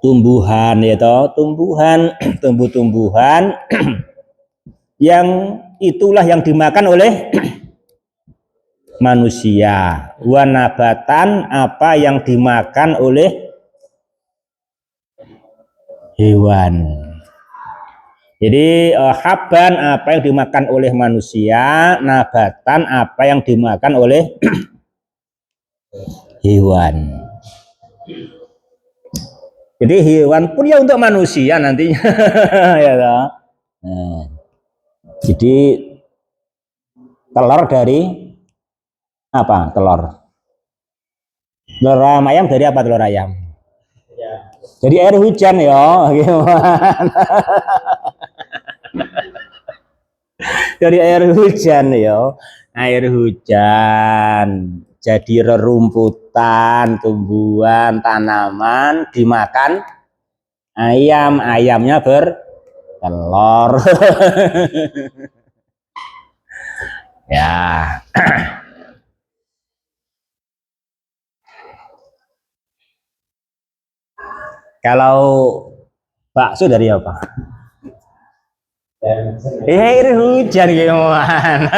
Tumbuhan, ya toh, tumbuhan, tumbuh-tumbuhan yang itulah yang dimakan oleh manusia. Wanabatan apa yang dimakan oleh hewan. Jadi haban apa yang dimakan oleh manusia, nabatan apa yang dimakan oleh hewan. Jadi hewan pun ya untuk manusia nantinya. Ya toh. Nah, jadi telur dari apa? Telur ayam dari apa telur ayam? Ya. Jadi air hujan ya, gimana? Dari air hujan ya, air hujan. Jadi rerumputan, tumbuhan, tanaman dimakan ayam, ayamnya bertelur. Ya. Kalau bakso dari apa? Air hujan gimana?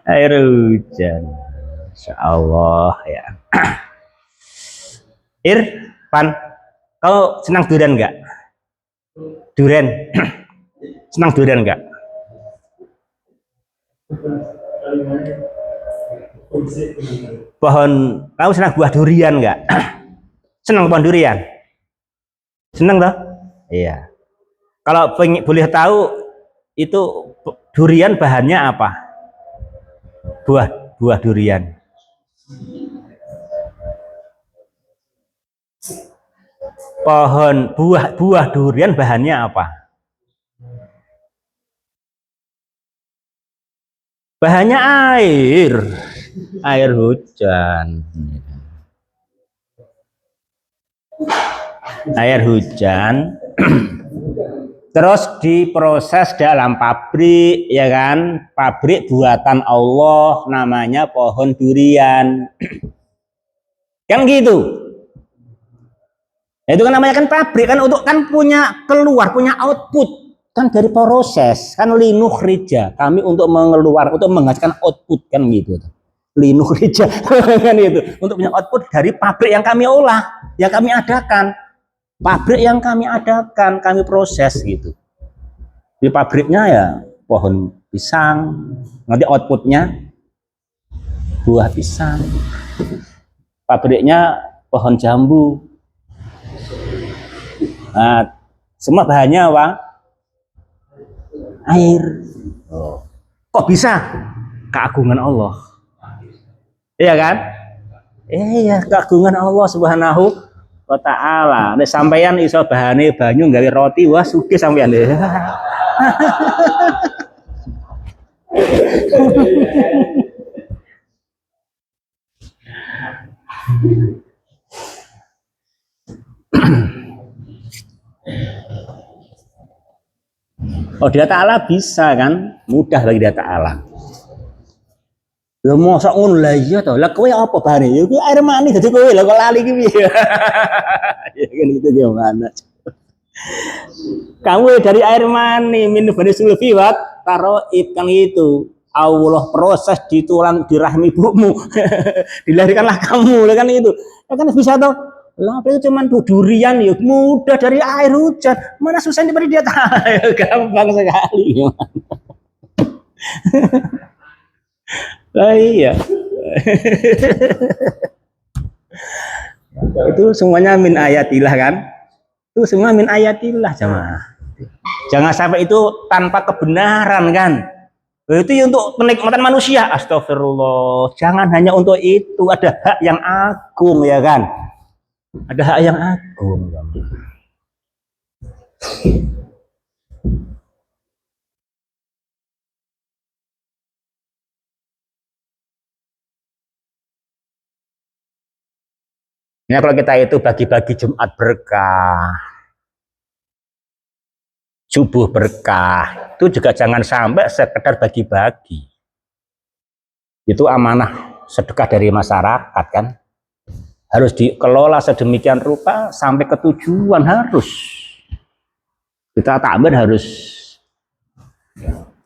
Air hujan. Insya Allah ya. Pan, kau senang durian nggak? Durian, senang durian nggak? Pohon, kamu senang buah durian nggak? Senang pohon durian? Senang toh? Iya. Kalau boleh tahu itu durian bahannya apa? Buah durian. Pohon buah durian bahannya apa? Bahannya air hujan. Air hujan. Terus diproses dalam pabrik, ya kan? Pabrik buatan Allah, namanya pohon durian. Kan gitu. Itu kan namanya kan pabrik, kan untuk kan punya punya output kan dari proses, kan linuh rija. Kami untuk untuk menghasilkan output kan gitu. Linuh rija kan itu. Untuk punya output dari pabrik yang kami olah, yang kami adakan. Pabrik yang kami adakan, kami proses gitu. Di pabriknya ya pohon pisang, nanti outputnya buah pisang. Pabriknya pohon jambu. Nah, semua bahannya apa? Air. Oh. Kok bisa? Keagungan Allah. Iya kan? Iya, keagungan Allah Subhanahu wa ta'ala. Nek sampeyan iso bahane banyu gawe roti, wah sugih sampeyan. Oh dia Ta'ala bisa kan, mudah bagi dia Ta'ala. Ya mosok ngono lah iya to. Lah kowe apa bare? Ya kuwi air mani dadi kowe lho kok lali ki piye. Ya kan itu gimana. Kamu dari air mani minum bani sulfi wat taro ikan itu. Allah proses di tulang di rahim ibumu. Dilahirkanlah kamu kan itu. Ya kan bisa toh. Lah itu cuman durian ya mudah dari air hujan. Mana susah diberi dia tahu. Gampang sekali. Lah iya. Itu semuanya min ayatillah kan? Itu semua min ayatillah jemaah. Jangan sampai itu tanpa kebenaran kan? Itu untuk kenikmatan manusia. Astagfirullah. Jangan hanya untuk itu. Ada hak yang agung ya kan? Ada hak yang agung. Nah, kalau kita itu bagi-bagi Jumat berkah, subuh berkah, itu juga jangan sampai sekedar bagi-bagi. Itu amanah sedekah dari masyarakat kan. Harus dikelola sedemikian rupa sampai ke tujuan harus. Kita takbir harus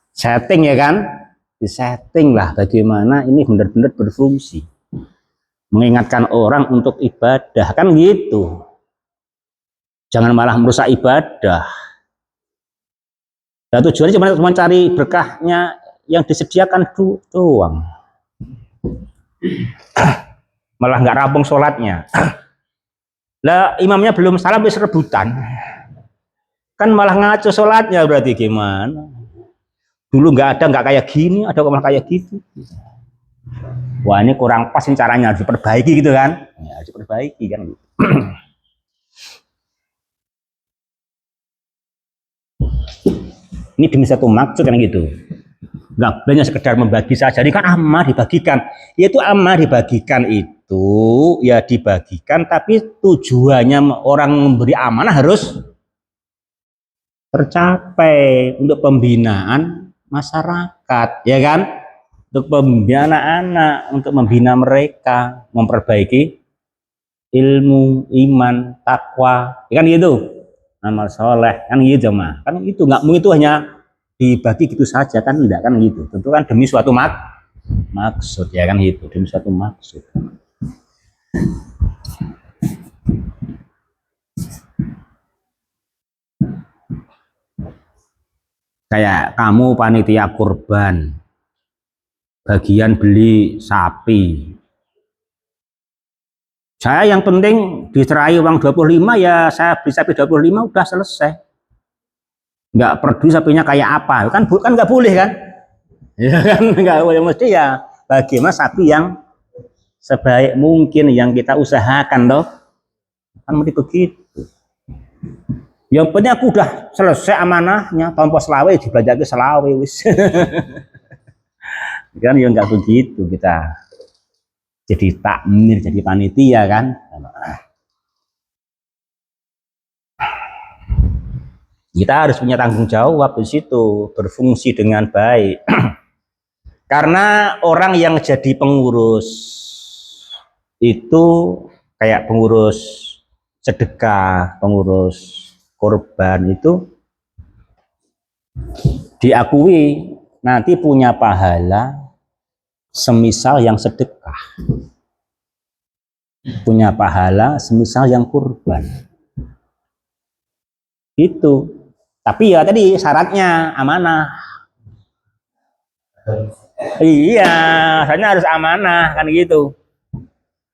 setting ya kan. Disetting lah bagaimana ini benar-benar berfungsi. Mengingatkan orang untuk ibadah kan gitu. Jangan malah merusak ibadah. Dan tujuannya cuma cari berkahnya yang disediakan doang. Malah nggak rampung sholatnya. Lah imamnya belum salam wis rebutan. Kan malah ngaco sholatnya berarti gimana? Dulu nggak kayak gini, ada malah kayak gitu. Wah ini kurang pas ini caranya, harus diperbaiki gitu kan? Ya, harus diperbaiki kan. Ini demi satu maksud kan gitu. Nggak banyak sekedar membagi saja. Ini kan amal dibagikan. Yaitu amal dibagikan itu ya dibagikan, tapi tujuannya orang memberi amanah harus tercapai untuk pembinaan masyarakat, ya kan? Untuk pembinaan anak-anak, untuk membina mereka, memperbaiki ilmu, iman, takwa, ya kan gitu, amal soleh, kan gitu mah, kan itu nggak mungkin itu hanya dibagi gitu saja kan, tidak kan gitu, tentu kan demi suatu maksud ya kan gitu, demi suatu maksud. Kayak kamu panitia kurban, bagian beli sapi. Saya yang penting dicerai uang 25 ya saya beli sapi 25 udah selesai. Nggak peduli sapinya kayak apa, kan nggak boleh kan? Ya kan nggak boleh, mesti ya bagaimana sapi yang sebaik mungkin yang kita usahakan toh. Kan mesti begitu. Yang penting aku udah selesai amanahnya, tanpa selawe dibelajari selawe wis. Kan ya nggak begitu kita jadi takmir, jadi panitia kan. Kita harus punya tanggung jawab di situ, berfungsi dengan baik. Karena orang yang jadi pengurus itu kayak pengurus sedekah, pengurus korban itu diakui nanti punya pahala semisal yang sedekah, punya pahala semisal yang kurban itu. Tapi ya tadi syaratnya amanah. Iya, syaratnya harus amanah kan gitu.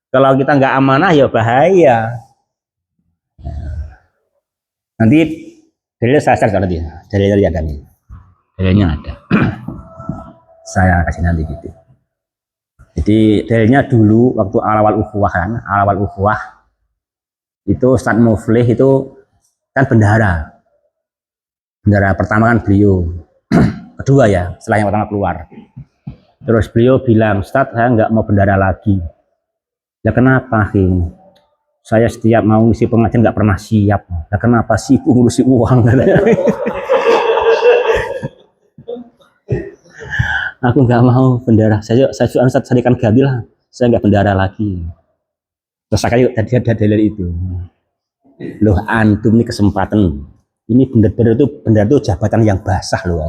Kalau kita nggak amanah ya bahaya. Nanti dalil saya share nanti, dalilnya ada nih, dalilnya ada. Saya kasih nanti gitu. Jadi dalilnya dulu waktu awal ukhuwah kan, awal ukhuwah itu Ustadz Muflih itu kan bendahara. Bendera pertama kan beliau, kedua ya, setelah yang pertama keluar. Terus beliau bilang, Ustadz saya nggak mau bendera lagi. Ya kenapa, King? Saya setiap mau ngisi pengajian nggak pernah siap. Ya kenapa sih ngurusi uang? Aku nggak mau bendera. Saya Ustadz sadikan ganti lah. Saya nggak bendera lagi. Terus saya tadi ada dalil itu. Loh antum ini kesempatan. Ini benar-benar itu bendera itu jabatan yang basah loh.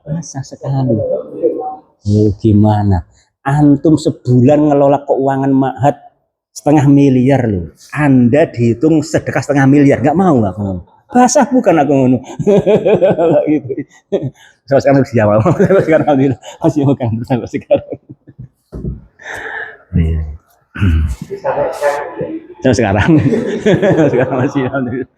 Basah sekali. Gimana? Antum sebulan ngelola keuangan Ma'had 500 miliar loh. Anda dihitung sedekah 500 miliar, nggak mau aku. Basah bukan aku ngono. Gitu. Sekarang masih jawab. Sekarang alhamdulillah masih bukan sampai sekarang. Iya. Sampai sekarang. Sekarang masih alhamdulillah.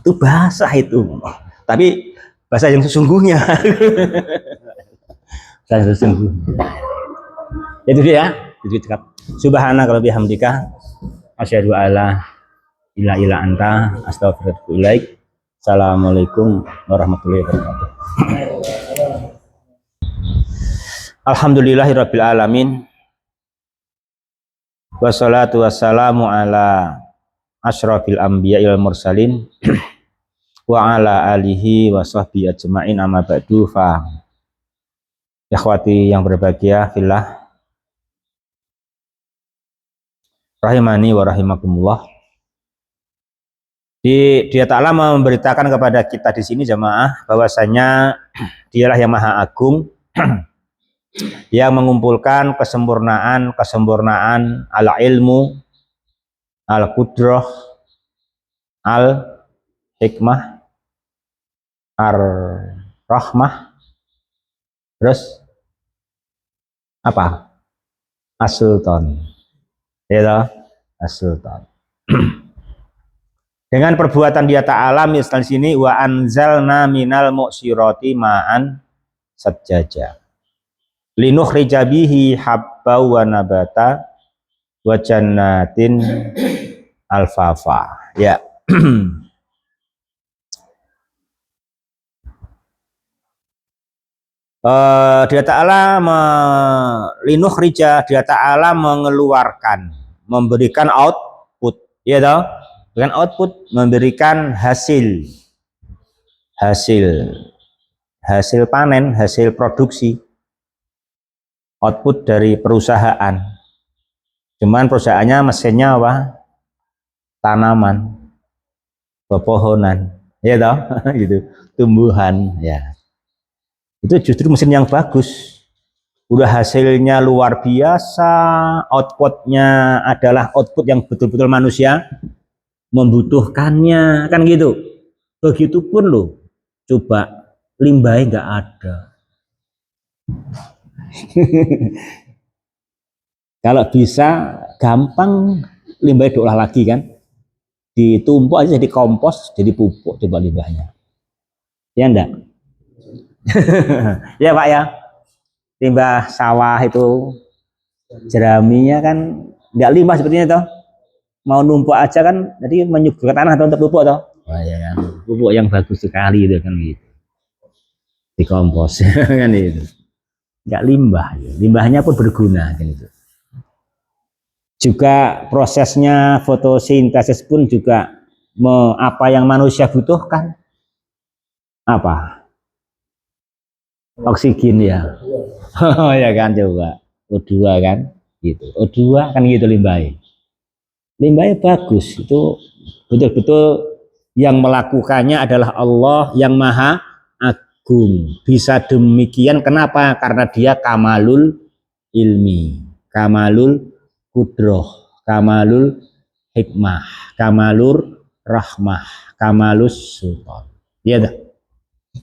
Itu basah itu. Tapi bahasa yang sesungguhnya. Bahasa yang sesungguhnya. Itu dia. Itu cakap. Subhanaka wa bihamdika asyhadu alla ilaha illa anta astaghfiruka wa ilaik. Assalamualaikum warahmatullahi wabarakatuh. Alhamdulillahirabbil alamin. Wassalatu wassalamu ala asyrafil anbiya'i wal mursalin wa ala alihi wa sahbihi ajma'in amma ba'du fa ikhwati yang berbahagia fillah rahimani wa rahimakumullah. Dia Ta'ala memberitakan kepada kita di sini jamaah bahwasanya dialah yang maha agung yang mengumpulkan kesempurnaan al ilmu, al qudrah, al hikmah, ar rahmah, terus apa? As-sultan. Ya, as-sultan. Dengan perbuatan Dia Ta'ala misal di sini wa anzalna minal mu'sirati ma'an sajjaja linukhrija bihi habba wa nabata wa jannatin alfafa. Ya. Dia Ta'ala linukhrija, Dia Ta'ala mengeluarkan, memberikan output, ya toh? Dengan output memberikan hasil panen, hasil produksi, output dari perusahaan. Cuman perusahaannya mesinnya apa? Tanaman, pepohonan, ya toh? Gitu, tumbuhan, ya. Itu justru mesin yang bagus. Udah hasilnya luar biasa, outputnya adalah output yang betul-betul manusia membutuhkannya, kan gitu. Begitupun loh, coba limbahnya nggak ada. Kalau bisa gampang limbahnya diolah lagi kan, ditumpuk aja jadi kompos, jadi pupuk coba limbahnya, ya enggak? Ya Pak ya, limbah sawah itu jeraminya kan nggak limbah sepertinya toh, mau numpuk aja kan, jadi menyubur ke tanah atau untuk pupuk toh. Oh ya, pupuk yang bagus sekali itu kan gitu, dikompos kan itu, nggak limbah, limbahnya pun berguna kan itu. Juga prosesnya fotosintesis pun juga apa yang manusia butuhkan, apa? Oksigen ya. Oh ya kan, coba O2 kan gitu, O2 kan gitu limbahnya. Limbahnya bagus, itu betul-betul yang melakukannya adalah Allah yang maha agung. Bisa demikian kenapa? Karena dia kamalul ilmi, kamalul kudroh, kamalul hikmah, kamalur rahmah, kamalus sultan. Iya dah.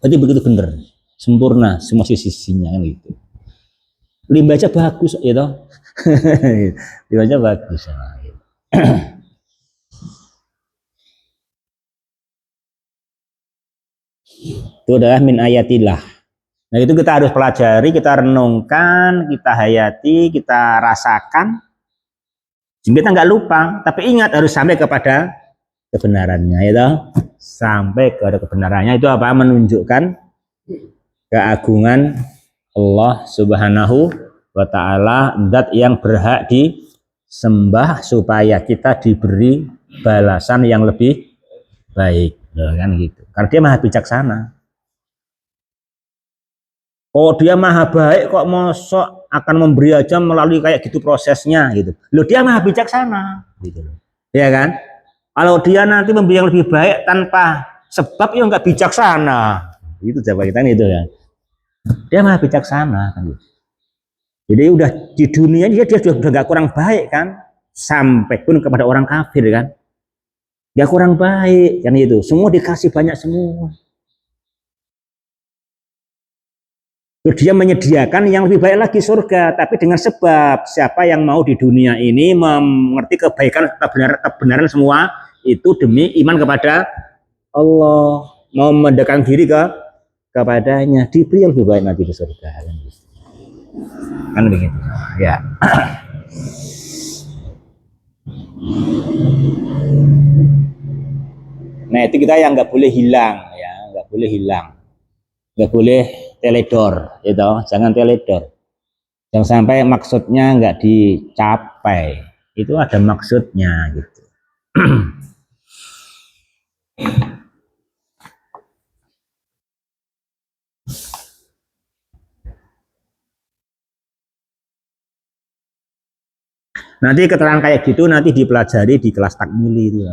Berarti begitu benar, sempurna semua sisi-sisinya kan gitu. Limbah aja bagus ya toh. Limbah aja bagus. Itu adalah min ayatillah. Nah itu kita harus pelajari, kita renungkan, kita hayati, kita rasakan Kita nggak lupa, tapi ingat harus sampai kepada kebenarannya, ya toh. Sampai kepada kebenarannya itu apa? Menunjukkan keagungan Allah Subhanahu wa taala, zat yang berhak disembah supaya kita diberi balasan yang lebih baik, kan gitu. Karena dia maha bijaksana. Oh, dia maha baik kok mosok akan memberi aja melalui kayak gitu prosesnya gitu. Loh, dia maha bijaksana gitu loh. Ya kan? Kalau dia nanti memberi yang lebih baik tanpa sebab, ya nggak bijaksana. Itu jawaban itu ya. Dia maha bijaksana kan gitu. Jadi udah di dunia dia sudah nggak kurang baik kan, sampai pun kepada orang kafir kan, nggak kurang baik kan itu. Semua dikasih banyak semua. Terus dia menyediakan yang lebih baik lagi, surga, tapi dengan sebab siapa yang mau di dunia ini mengerti kebaikan kebenaran semua itu demi iman kepada Allah, mau mendekatkan diri kepadanya, diberi yang lebih baik nanti di surga kan begitu ya. Nah itu kita yang nggak boleh hilang ya, nggak boleh hilang, nggak boleh teledor, itu jangan teledor, jangan sampai maksudnya nggak dicapai, itu ada maksudnya gitu. Nanti keterangan kayak gitu nanti dipelajari di kelas takmili itu.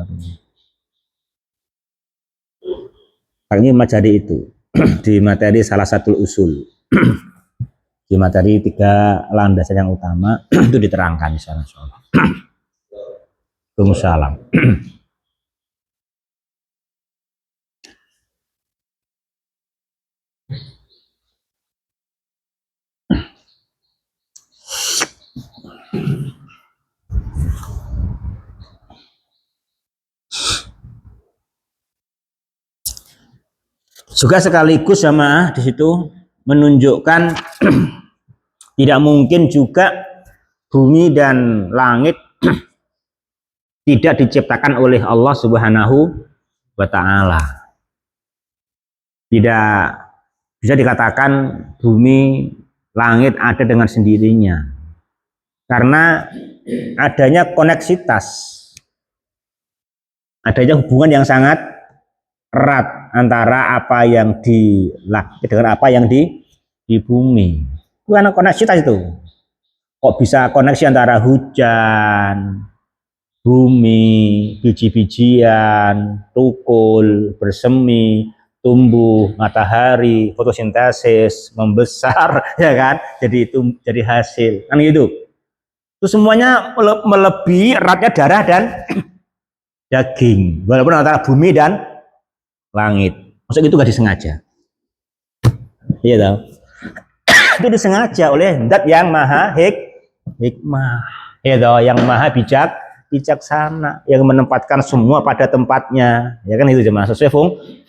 Takmili mempelajari itu di materi salah satu usul. Di materi 3 landasan yang utama itu diterangkan misalnya. Waalaikumsalam. Juga sekaligus sama di situ menunjukkan tidak mungkin juga bumi dan langit tidak diciptakan oleh Allah Subhanahu wa taala. Tidak bisa dikatakan bumi langit ada dengan sendirinya. Karena adanya koneksitas. Adanya hubungan yang sangat erat antara apa yang di langit dengan apa yang di bumi. Itu karena koneksitas itu. Kok bisa koneksi antara hujan, bumi, biji-bijian, tukul, bersemi, tumbuh, matahari, fotosintesis, membesar, ya kan? Jadi itu jadi hasil, kan gitu. Itu semuanya melebihi eratnya darah dan daging, walaupun antara bumi dan langit. Maksud itu gak disengaja. Iya tahu. Itu disengaja oleh zat yang maha hikmah. Iya tahu, yang maha bijaksana, yang menempatkan semua pada tempatnya. Ya kan itu jemaah sesuai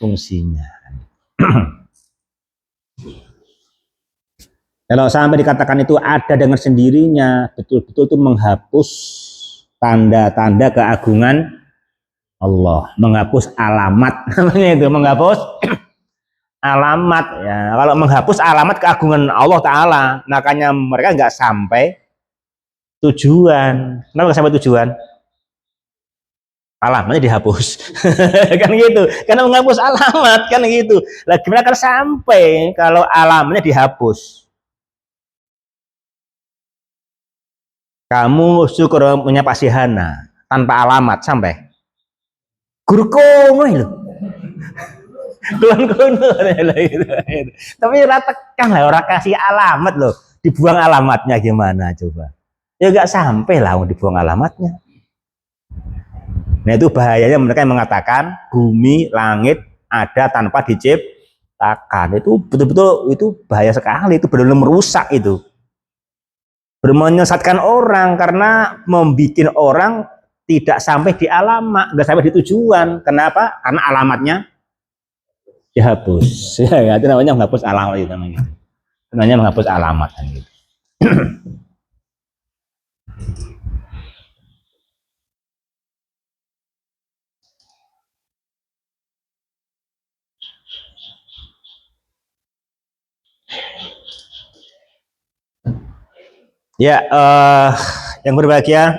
fungsinya. Kalau sampai dikatakan itu ada dengan sendirinya, betul-betul itu menghapus tanda-tanda keagungan Allah, menghapus alamat, namanya itu menghapus alamat ya. Kalau menghapus alamat keagungan Allah Taala, makanya mereka nggak sampai tujuan. Kenapa nggak sampai tujuan? Alamatnya dihapus, kan gitu. Karena menghapus alamat, kan gitu. Lah gimana kalau sampai kalau alamatnya dihapus? Kamu syukur punya Pak Sihana tanpa alamat sampai gurko loh. Kulon gitu. Tapi ratakan lah orang kasih alamat loh, dibuang alamatnya gimana coba? Ya nggak sampai lah dibuang alamatnya. Nah itu bahayanya mereka yang mengatakan bumi langit ada tanpa diciptakan. Itu betul-betul itu bahaya sekali, itu benar-benar merusak itu. Menyesatkan orang karena membuat orang tidak sampai di alamat, nggak sampai di tujuan. Kenapa? Karena alamatnya dihapus. Ya, itu namanya menghapus alamat itu namanya. Itu namanya menghapus alamat kan gitu. Ya, yang berbahagia,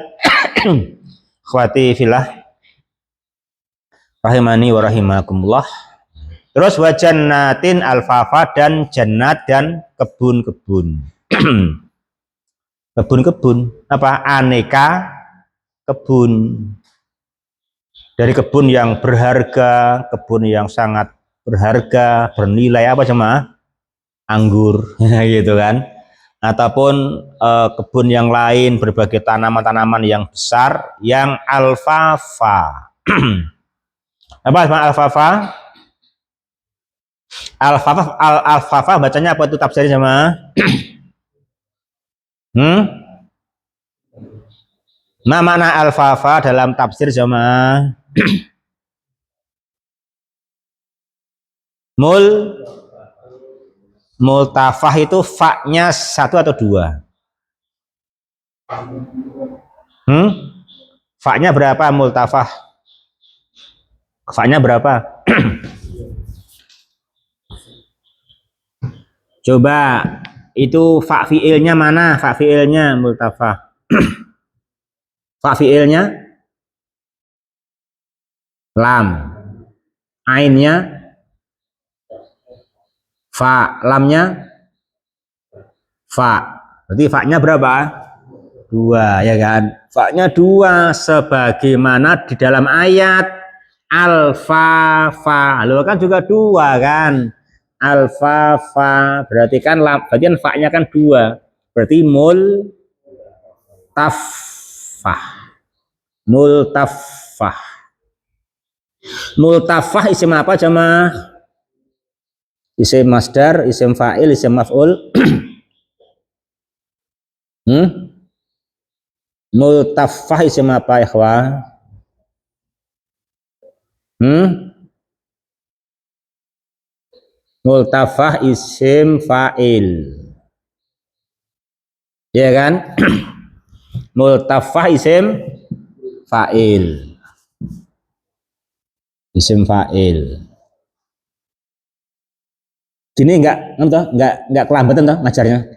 akhwati fillah, rahimani wa rahimakumullah. Terus wa jannatin alfafa, dan jannat dan kebun-kebun. Kebun-kebun apa? Aneka kebun. Dari kebun yang berharga, kebun yang sangat berharga, bernilai apa cuma anggur, gitu kan? Ataupun kebun yang lain, berbagai tanaman-tanaman yang besar, yang alfafa. Apa alfafa? Alfafa, alfafa bacanya apa itu tafsirnya sama? Hmm? Nah, mana alfafa dalam tafsir sama? Mul multafah itu fa-nya satu atau dua? Hmm? Fa-nya berapa multafah? Fa-nya berapa? Coba itu fa fiilnya mana? Fa fiilnya multafah. Fa fiilnya lam. Ainnya fa, lamnya fa. Berarti fa-nya berapa? Dua, ya kan? Fa-nya dua, sebagaimana di dalam ayat alfa fa. Lo kan juga dua kan? Alfa fa, berarti kan berarti kan fa-nya kan dua. Berarti mul tafah. Multafah. Multafah isim apa jamaah? Isim masdar, isim fa'il, isim maf'ul. Multafah isim apa ikhwah? Multafah isim fa'il. Ya kan? Multafah isim fa'il. Isim fa'il. Sini enggak kelambatan toh ngajarnya?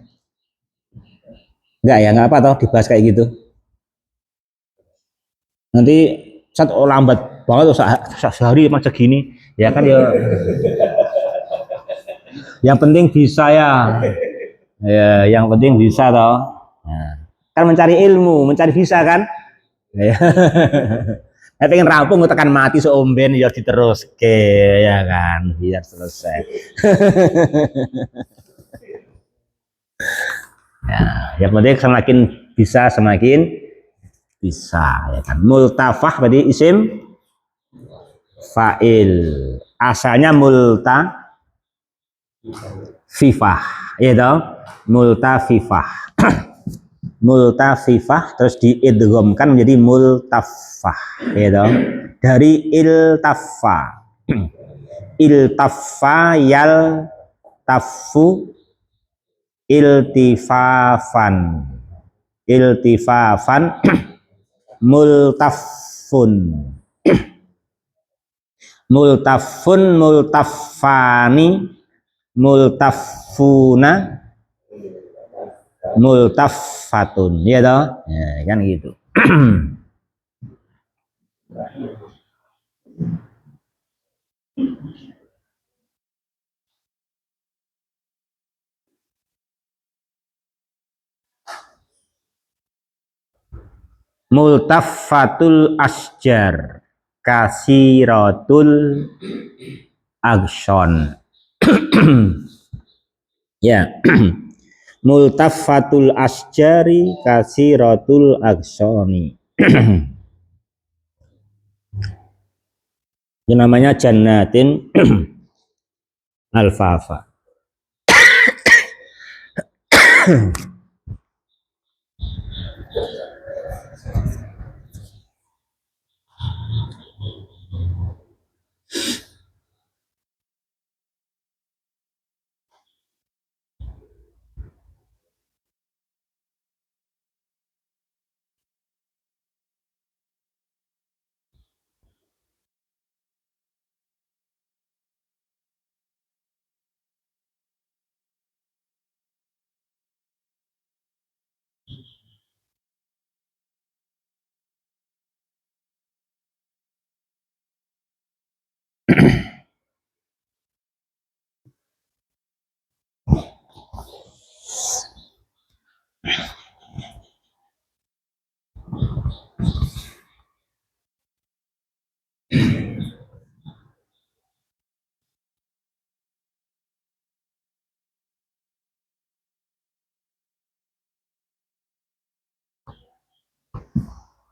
Enggak ya, enggak apa toh dibahas kayak gitu. Nanti lambat banget tuh sehari macam gini. Ya kan ya. Yang penting bisa ya. Ya, yang penting bisa toh. Nah, kan mencari ilmu, mencari bisa kan? Ya. Saya pengen rampung tekan mati seomben ya diterus ke ya kan biar selesai. Ya, yang penting semakin bisa semakin bisa ya kan. Multafah berarti isim fa'il. Asalnya fifah, ya toh? Multafifah. Multafifah terus diidghamkan menjadi multafah, ya toh? Dari iltafa. Iltafa yal tafu iltifafan. Iltifafan multafun. Multafun multafani multafuna multafatun, ya toh? Ya, kan gitu. Multafatul asjar kasiratul akson. Ya. Multafatul asjari kasiratul aksoni. Ini namanya jannatin alfafa.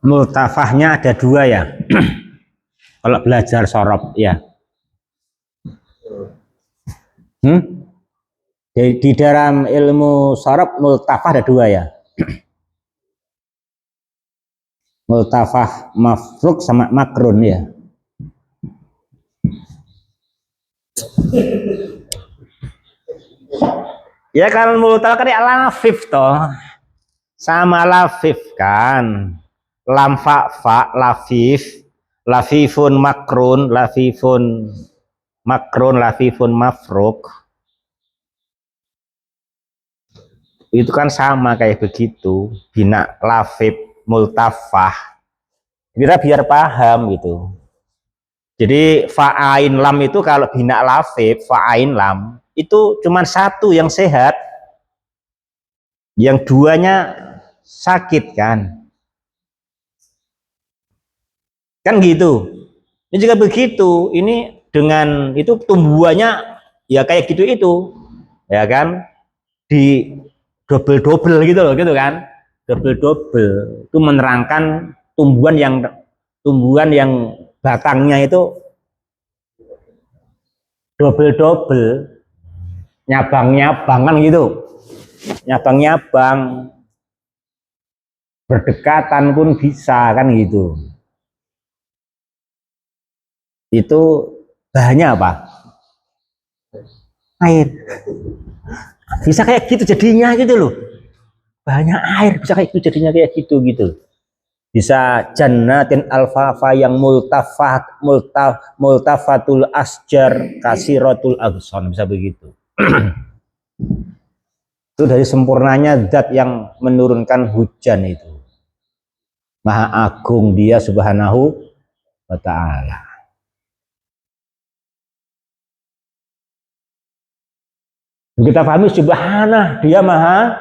Multafahnya ada dua ya. Kalau belajar sorob ya. Di dalam ilmu sorob multafah ada dua ya. Multafah mafruk sama makrun ya. Ya kalau multafah kan ya lafif toh. Sama lafif kan. Lam fa lafif, lafifun makrun, lafifun makrun, lafifun mafruk. Itu kan sama kayak begitu. Bina lafif multafah. Kita biar paham gitu. Jadi fa'ain lam itu kalau bina lafif, fa'ain lam itu cuma satu yang sehat. Yang duanya sakit kan. Kan gitu. Ini juga begitu. Ini dengan itu tumbuhannya ya kayak gitu itu. Ya kan? Di double-double gitu loh, gitu kan. Double-double. Itu menerangkan tumbuhan yang batangnya itu double-double. Nyabang-nyabang kan gitu. Nyabang-nyabang. Berdekatan pun bisa kan gitu. Itu bahannya apa? Air. Bisa kayak gitu jadinya gitu loh. Bahannya air bisa kayak gitu jadinya kayak gitu. Bisa jannatin alfafa yang multafatul asjar kasiratul agson, bisa begitu. Itu dari sempurnanya zat yang menurunkan hujan itu. Maha agung dia subhanahu wa ta'ala. Kita pahami subhanah, dia maha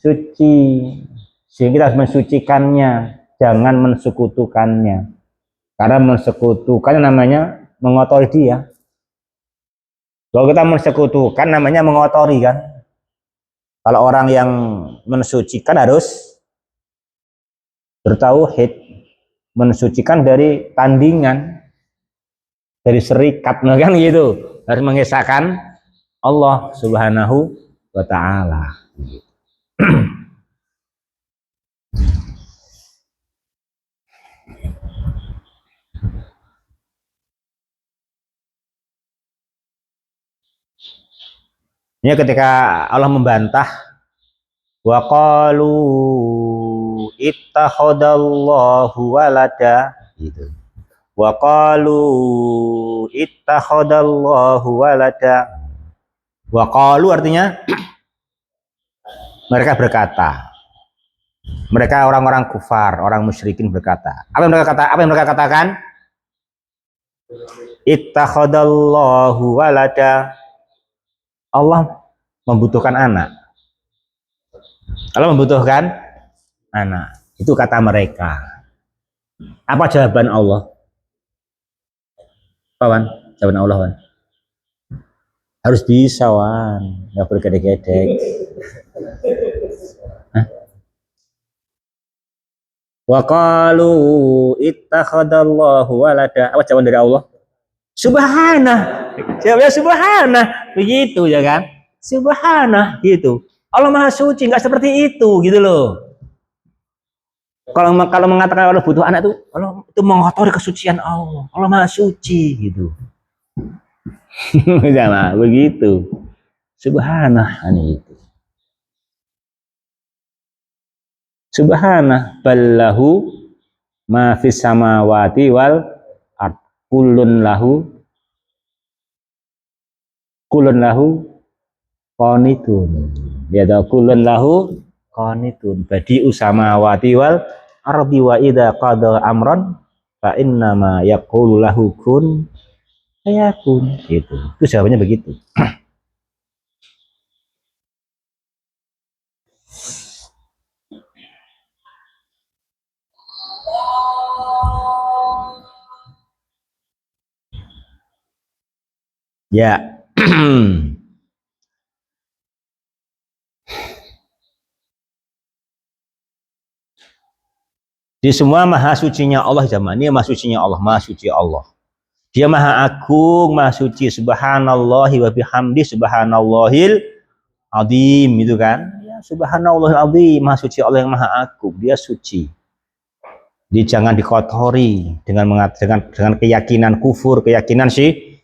suci. Sehingga kita harus mensucikannya, jangan mensekutukannya. Karena mensekutukannya namanya mengotori dia. Kalau kita mensekutukan namanya mengotori kan. Kalau orang yang mensucikan harus bertauhid, mensucikan dari tandingan, dari serikat, kan gitu. Harus mengesahkan Allah subhanahu wa ta'ala. Ini ketika Allah membantah wa qalu ittakhadallahu walada gitu. Wa qalu ittakhadallahu walada. Wa qalu artinya mereka berkata. Mereka orang-orang kufar, orang musyrikin berkata. Apa yang mereka katakan? Ittakhadallahu walada. Allah membutuhkan anak. Allah membutuhkan anak. Itu kata mereka. Apa jawaban Allah? Apa, Wan? Jawaban Allah, Wan? Harus bisa, Wan. Nggak boleh gedek-gedek. Wa qalu ittakhadallahu walada. Apa jawaban dari Allah? Subhanah. Jawabnya subhanah. Begitu ya kan? Subhanah gitu. Allah Maha Suci, nggak seperti itu gitu loh. Kalau mengatakan Allah butuh anak itu, Allah itu mengotori kesucian Allah. Allah Maha Suci gitu. Jangan begitu. Subhanah itu. Subhanah ballahu ma fis samawati wal ard kullun lahu qanitun. Ya da kullun lahu qanitun. Badi usamawati wal ardi wa idza qada amran fa inna ma yaqulu lahu kun fayakun. Gitu. Itu jawabannya begitu. Ya. Di semua maha sucinya Allah zaman ini, maha sucinya Allah, maha suci Allah. Dia maha agung, maha suci. Subhanallahi wa bihamdi, subhanallahil azim, itu kan? Ya, subhanallahil azim, maha suci Allah yang maha agung, dia suci. Jadi jangan dikotori dengan keyakinan kufur, keyakinan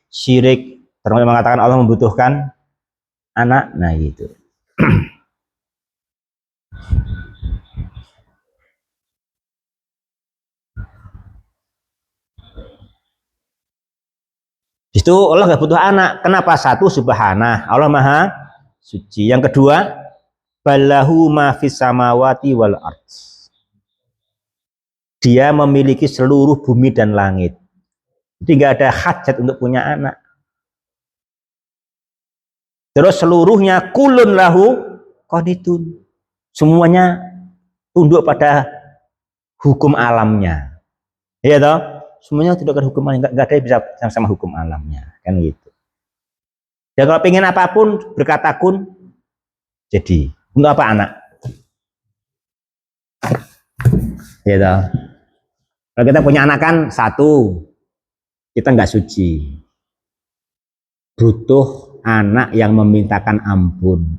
syirik, termasuk mengatakan Allah membutuhkan anak. Nah, gitu. Itu Allah nggak butuh anak. Kenapa? Satu, subhanah, Allah maha suci. Yang kedua, balahu ma fis samawati wal ardh. Dia memiliki seluruh bumi dan langit. Jadi nggak ada hajat untuk punya anak. Terus seluruhnya kulun lahu qanitun. Semuanya tunduk pada hukum alamnya. Iya toh? Semuanya tidak ada hukum alamnya, nggak ada yang bisa sama hukum alamnya, kan gitu. Dan kalau pengen apapun berkata kun, jadi. Untuk apa anak? Iya toh? Kalau kita punya anak kan satu, kita nggak suci. Butuh anak yang memintakan ampun.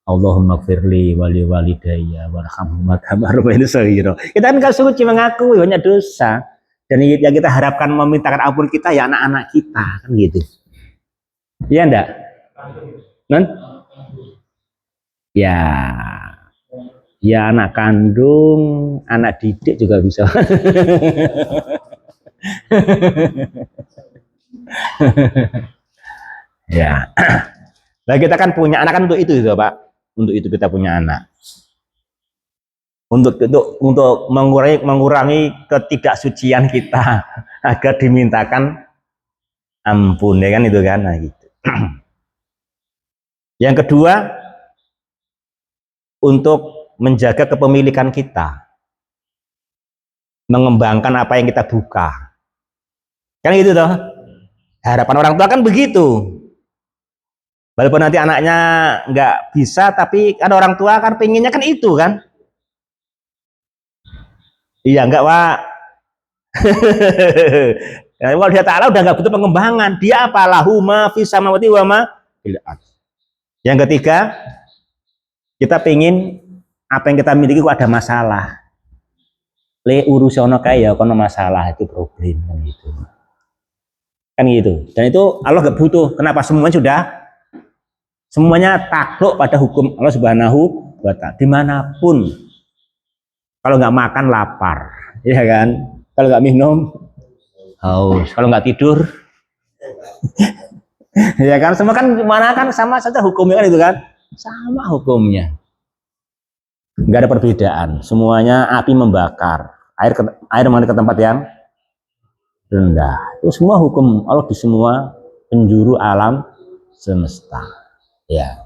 Allahumma firli wali walidayya warhamhuma kama rabbayani shaghira. Kita kan nggak suci mengakui banyak dosa. Dan yang kita harapkan memintakan ampun kita ya anak-anak kita, kan gitu. Iya enggak? Non? Ya. Ya anak kandung, anak didik juga bisa. Ya. Nah, kita kan punya anak kan untuk itu Pak. Untuk itu kita punya anak. Untuk mengurangi ketidaksucian kita agar dimintakan ampun, ya kan itu kan. Nah, gitu. Yang kedua, untuk menjaga kepemilikan kita, mengembangkan apa yang kita buka, kan gitu toh. Harapan orang tua kan begitu. Walaupun nanti anaknya nggak bisa, tapi kan orang tua kan pengennya kan itu kan. Iya enggak Pak. Ya, Allah Ta'ala udah nggak butuh pengembangan. Dia apa? Lahu ma fis samawati wa ma fil ardh. Yang ketiga, kita pengen apa yang kita miliki kok ada masalah. Le urusono kaya kono masalah, itu problem kan gitu. Kan gitu. Dan itu Allah nggak butuh. Kenapa? Semuanya takluk pada hukum Allah Subhanahu wa Ta'ala. Dimanapun, kalau nggak makan lapar, ya kan? Kalau nggak minum haus, kalau nggak tidur ya kan, semua kan mana kan sama saja hukumnya kan, itu kan sama hukumnya, nggak ada perbedaan, semuanya api membakar, air mengalir ke tempat yang rendah, itu semua hukum Allah di semua penjuru alam semesta, ya.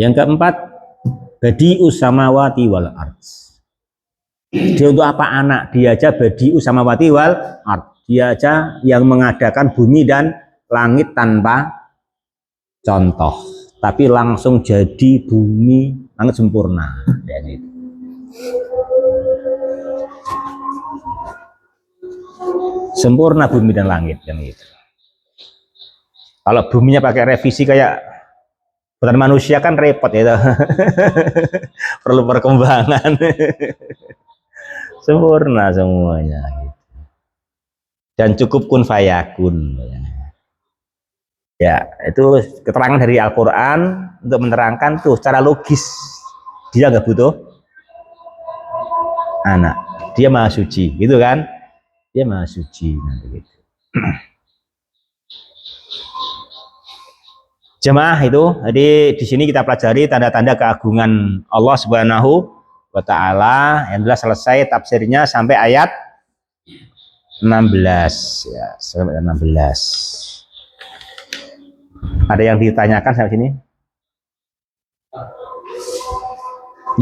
Yang keempat, badi'us samawati wal ardh. Dia untuk apa anak? Dia aja badi'us samawati wal ardh. Dia aja yang mengadakan bumi dan langit tanpa contoh, tapi langsung jadi bumi langit sempurna. Dan itu. Sempurna bumi dan langit, dan itu. Kalau buminya pakai revisi kayak bukan manusia kan repot ya. Perlu perkembangan. Sempurna semuanya gitu. Dan cukup kun fayakun. Ya, itu keterangan dari Al-Qur'an untuk menerangkan tuh secara logis. Dia nggak butuh anak. Dia maha suci, gitu kan? Dia maha suci, nanti gitu. Jemaah itu, jadi di sini kita pelajari tanda-tanda keagungan Allah Subhanahu wa taala. Yang telah selesai tafsirnya sampai ayat 16 ya, sampai 16. Ada yang ditanyakan sampai sini?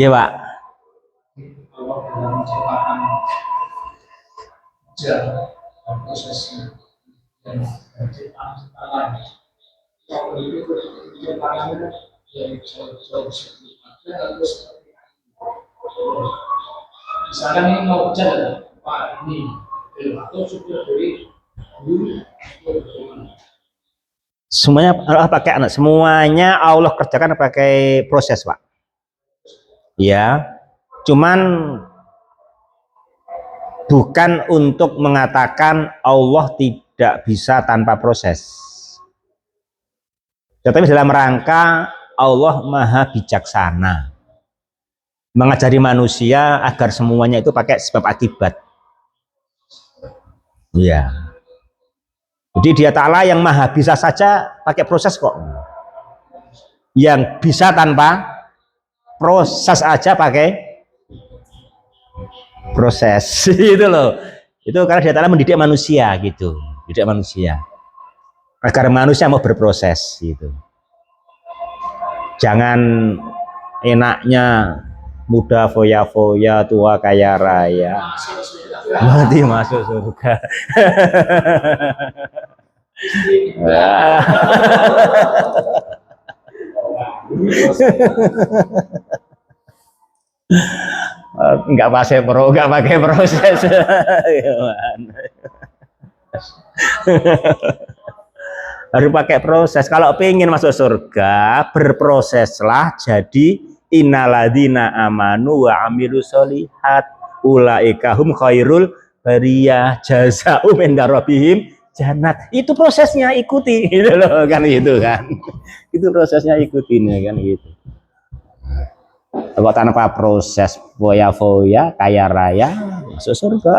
Iya, Pak. Misalkan ini mau jalan, Pak, ini atau sudah dari Semuanya Allah pakai anak, semuanya Allah kerjakan pakai proses, Pak. Ya, cuman bukan untuk mengatakan Allah tidak bisa tanpa proses. Tetapi dalam rangka Allah maha bijaksana, mengajari manusia agar semuanya itu pakai sebab akibat. Ya. Jadi dia Ta'ala yang maha bisa saja pakai proses kok. Yang bisa tanpa proses aja pakai proses. Itu loh. Itu karena dia Ta'ala mendidik manusia gitu. Didik manusia. Agar manusia mau berproses gitu. Jangan enaknya muda foya-foya, tua kaya raya, mati masuk surga. Nggak pakai proses. Harus pakai proses. Kalau pengen masuk surga, berproseslah jadi innaladina amanu wa amilu solihat ulaika hum khairul bariyah jazaa'um inda rabbihim jannat. Itu prosesnya, ikuti gitu loh, kan itu kan. Itu prosesnya, ikutin ya kan gitu. Kalau tanpa proses foya-foya kaya raya masuk surga.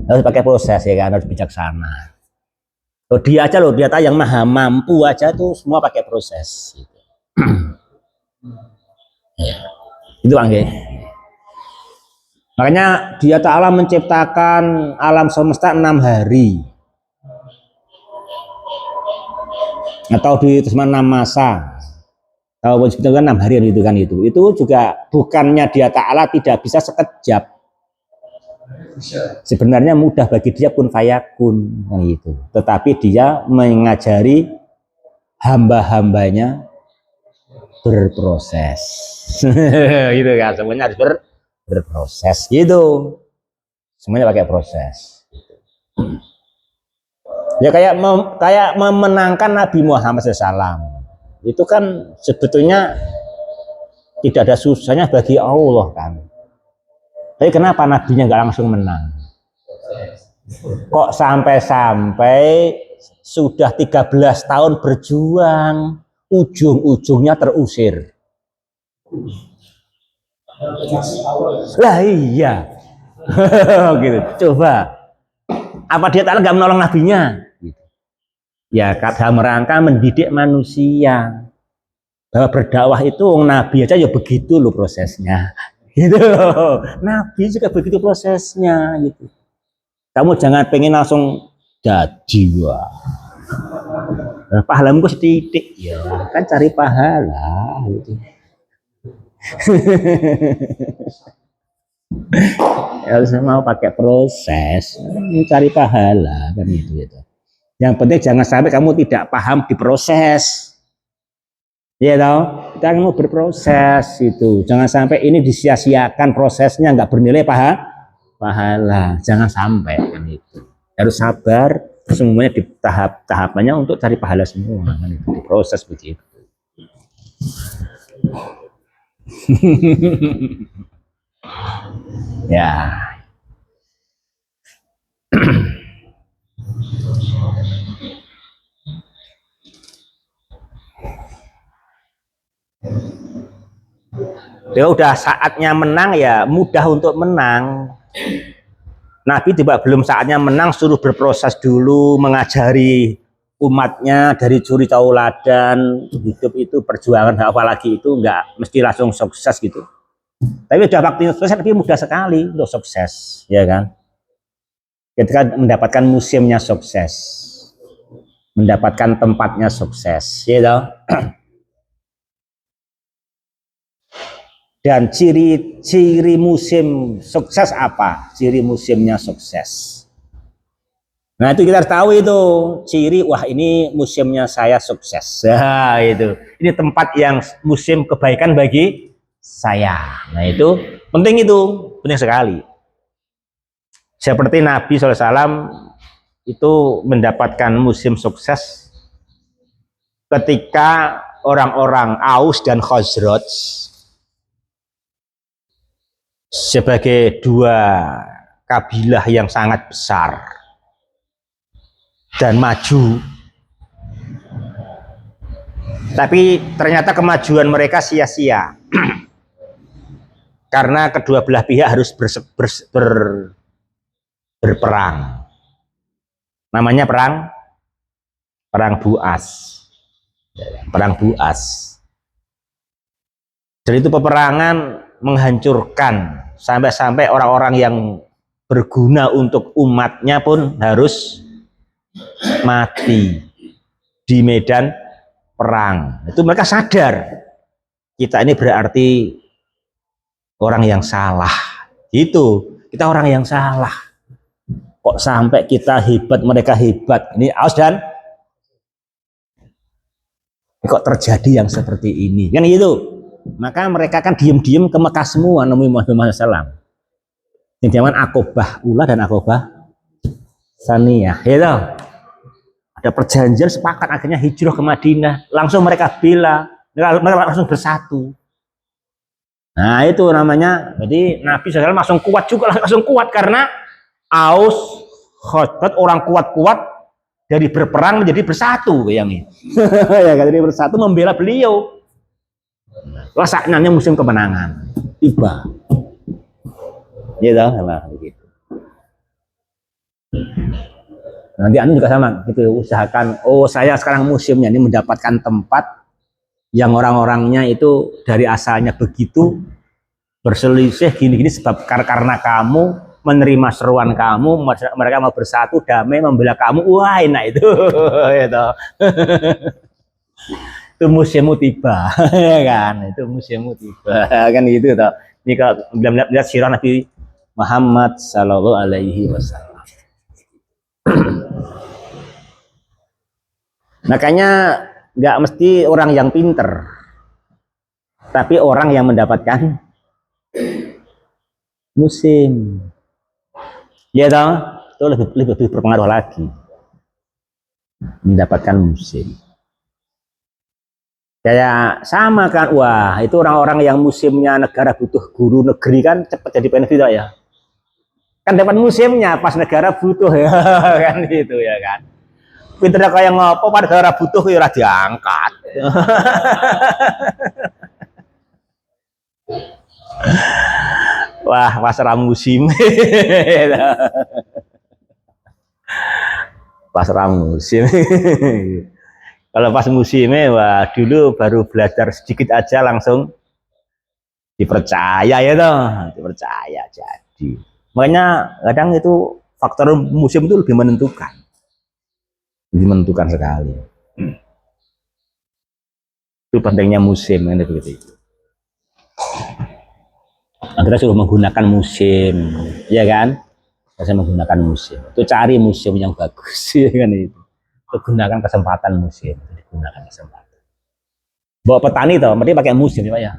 Harus pakai proses ya kan, harus bijaksana. Oh, dia aja loh, dia yang maha mampu aja tuh semua pakai proses. Gitu. Ya. Itu angge. Makanya dia Ta'ala menciptakan alam semesta 6 hari. Atau di 6 masa. Kalau kita kan 6 hari itu kan itu. Itu juga bukannya dia Ta'ala tidak bisa sekejap. Sebenarnya mudah bagi dia kun fayakun gitu. Tetapi dia mengajari hamba-hambanya berproses. Gitu kan, semuanya harus berproses gitu. Semuanya pakai proses. Ya kayak memenangkan Nabi Muhammad SAW. Itu kan sebetulnya tidak ada susahnya bagi Allah kan. Tapi kenapa nabinya nggak langsung menang? Kok sampai-sampai sudah 13 tahun berjuang, ujung-ujungnya terusir. Lah iya. Gitu. Coba. Apa dia Ta'ala nggak menolong nabinya? Ya dalam rangka mendidik manusia. Bahwa berdakwah itu nabi aja ya begitu loh prosesnya. Gitu loh. Nabi juga begitu prosesnya gitu. Kamu jangan pengen langsung jadi wah. Pahalamu kok setitik ya, kan cari pahala gitu. Harus mau pakai proses, mencari pahala kan gitu. Yang penting jangan sampai kamu tidak paham di proses. Ya tahu, kita mau berproses itu. Jangan sampai ini disia-siakan prosesnya, nggak bernilai pahala. Jangan sampai kan itu. Harus sabar, semuanya di tahap-tahapannya untuk cari pahala semua kan itu, di proses begitu. Ya. Ya udah saatnya menang ya mudah untuk menang. Nabi tiba belum saatnya menang, suruh berproses dulu, mengajari umatnya dari curi tauladan hidup itu perjuangan, apalagi itu nggak mesti langsung sukses gitu. Tapi udah waktunya sukses, tapi mudah sekali untuk sukses, ya kan? Ketika mendapatkan musimnya sukses, mendapatkan tempatnya sukses, ya toh? Dan ciri-ciri musim sukses apa? Ciri musimnya sukses. Nah itu kita harus tahu itu ciri, wah ini musimnya saya sukses. Nah itu, ini tempat yang musim kebaikan bagi saya. Nah itu penting sekali. Seperti Nabi SAW itu mendapatkan musim sukses ketika orang-orang Aus dan Khazraj sebagai dua kabilah yang sangat besar dan maju, tapi ternyata kemajuan mereka sia-sia karena kedua belah pihak harus berperang. Namanya perang Buas. Perang Buas. Dan itu peperangan menghancurkan sampai-sampai orang-orang yang berguna untuk umatnya pun harus mati di medan perang. Itu mereka sadar kita ini berarti orang yang salah. Itu kita orang yang salah. Kok sampai kita hebat, mereka hebat. Ini Aus dan kok terjadi yang seperti ini? Kan gitu. Maka mereka kan diem-diem ke Mekah semua Nabi Muhammad SAW. Di zaman Aqobah Ula dan Aqobah Saniyah. Gitu. Ada perjanjian sepakat akhirnya hijrah ke Madinah. Langsung mereka bela, mereka langsung bersatu. Nah itu namanya, jadi Nabi SAW langsung kuat juga, langsung kuat karena Aus, Khazraj orang kuat-kuat dari berperang menjadi bersatu, bayangin. Ya kan, jadi bersatu membela beliau. Wah, saatnya musim kemenangan tiba. Gitu, nah, begitu. Nanti anu juga sama, gitu usahakan. Oh, saya sekarang musimnya ini mendapatkan tempat yang orang-orangnya itu dari asalnya begitu berselisih gini-gini sebab karena kamu menerima seruan kamu, mereka mau bersatu damai membela kamu. Wah, enak itu. Gitu. Itu musimmu tiba, ya kan? Itu musimmu tiba, kan gitu toh. Ini kalau lihat sirah Nabi Muhammad Sallallahu Alaihi Wasallam. Makanya nggak mesti orang yang pinter, tapi orang yang mendapatkan musim. Ya toh, itu lebih berpengaruh lagi mendapatkan musim. Kayak sama kan, wah itu orang-orang yang musimnya negara butuh guru negeri kan cepat jadi PNS ya. Kan dapat musimnya pas negara butuh ya kan gitu ya kan. Pinternya kayak ngopo pada negara butuh ya diangkat. Wah pasrah musim. Pasrah musim. Kalau pas musimnya, wah dulu baru belajar sedikit aja langsung dipercaya ya toh, dipercaya jadi. Makanya kadang itu faktor musim itu lebih menentukan sekali. Itu pentingnya musim kan begitu. Akhirnya sudah menggunakan musim, ya kan? Saya menggunakan musim. Itu cari musim yang bagus, ya kan itu. Gunakan kesempatan musim, gunakan kesempatan. Bawa petani toh, berarti pakai musim ya Pak ya.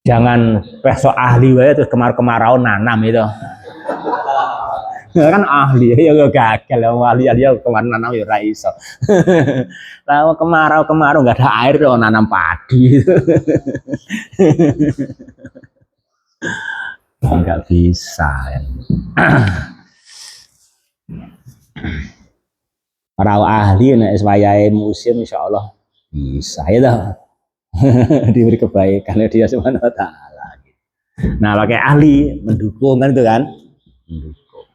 Jangan besok ahli wae terus kemarau nanam itu. Kan ahli ya gagal ya ahli ya kemarin nanam ya ora iso. Lah kemarau enggak ada air loh nanam padi. Enggak bisa ya. Para ahli nek wayahe musim insyaallah bisa ya toh. Diberi kebaikan oleh Dia Subhanahu wa taala. Nah, pakai ahli mendukung kan itu kan. Mendukung.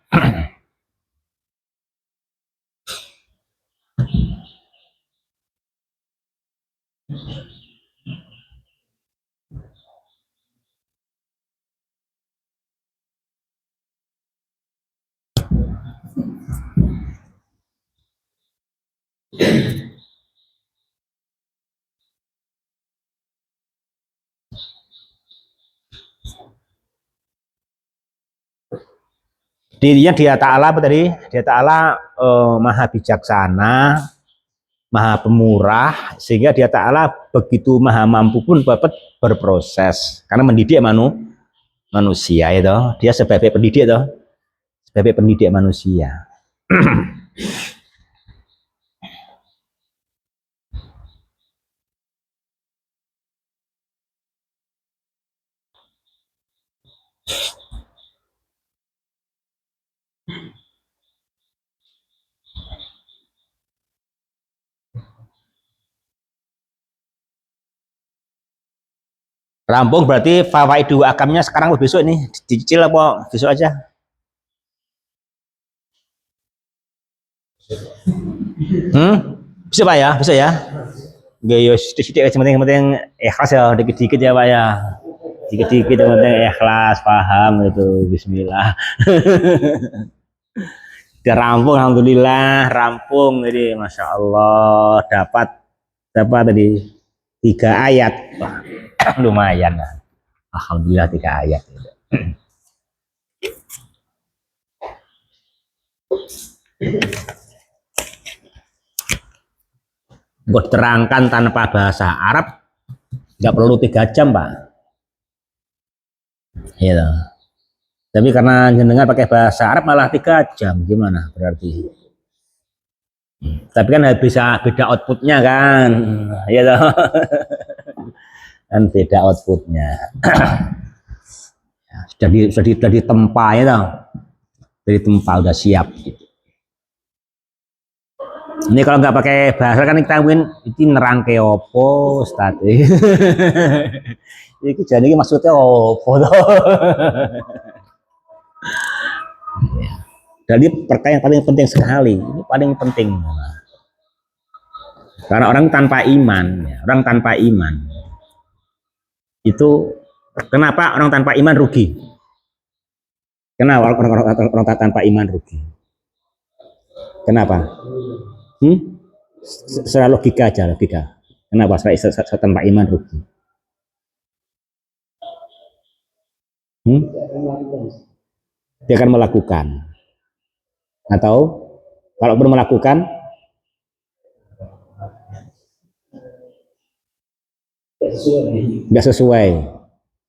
Dia Ta'ala apa tadi? Dia Ta'ala maha bijaksana, maha pemurah, sehingga dia Ta'ala begitu maha mampu pun dapat berproses. Karena mendidik manusia itu, dia sebagai pendidik itu, sebagai pendidik manusia. Rampung berarti fawaidu akamnya sekarang besok ini dicicil apa besok aja? Bisa Pak ya, bisa ya. Gaya sedikit penting ikhlas ya, dikit-dikit ya Pak ya. Dikit-dikit yang penting ikhlas, paham itu. Bismillah. Udah rampung, alhamdulillah rampung. Jadi masya Allah dapat tadi 3 ayat. Lumayan lah. Alhamdulillah 3 ayat. Gue terangkan tanpa bahasa Arab nggak perlu 3 jam Pak. Gitu. Tapi karena jenengan pakai bahasa Arab malah 3 jam, gimana berarti? Tapi kan bisa beda outputnya kan, ya toh? Kan beda outputnya. sudah ditempa ya toh? Dari tempa udah siap. Gitu. Ini kalau nggak pakai bahasa kan kita mungkin ini nerangke opo, Ustaz. Ini jadi maksudnya opo toh? Jadi perkara yang paling penting sekali, ini paling penting. Karena orang tanpa iman, itu kenapa orang tanpa iman rugi? Kenapa orang tanpa iman rugi? Kenapa? Secara logika aja, logika. Kenapa saya tanpa iman rugi? Dia akan melakukan. Atau kalau belum melakukan, nggak sesuai.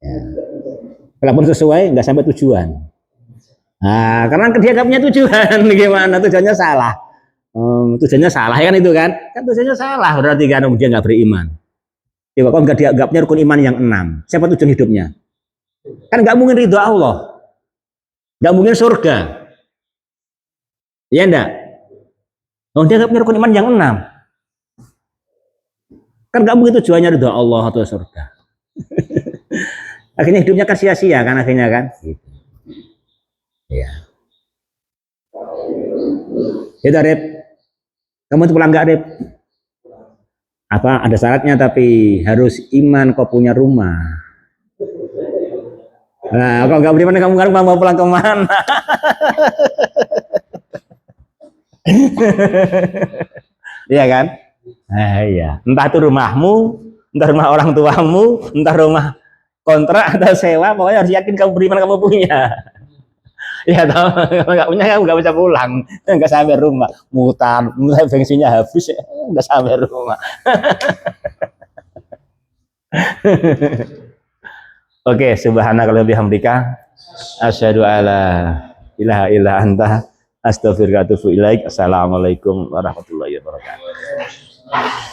Ya. Kalaupun sesuai, nggak sampai tujuan. Nah, karena dia nggak punya tujuan, gimana tujuannya salah? Tujuannya salah ya kan itu kan? Kan tujuannya salah berarti kan dia nggak beriman. Ya, kalau nggak punya rukun iman yang 6, siapa tujuan hidupnya? Kan nggak mungkin ridho Allah, nggak mungkin surga, ya enggak? Oh, dia nggak punya rukun iman yang 6, kan nggak mungkin tujuannya ridho Allah atau surga. Akhirnya hidupnya kan sia-sia kan akhirnya kan? Gitu. Ya. Itu Rep, kamu itu pulang nggak Rep? Apa ada syaratnya tapi harus iman kau punya rumah. Nah, kalau nggak beriman kamu sekarang mau pulang kemana? Iya kan? Iya. Entah itu rumahmu, entah rumah orang tuamu, entah rumah kontrak atau sewa, pokoknya harus yakin kamu beriman kamu punya. Ya tahu, kalau nggak punya kamu nggak bisa pulang, nggak sampai rumah, mutar bensinnya habis, nggak sampai rumah. Oke, subhanakallahumma bihamdika asyhadu alla ilaha illa anta astaghfiruka wa atubu ilaik. Assalamualaikum warahmatullahi wabarakatuh.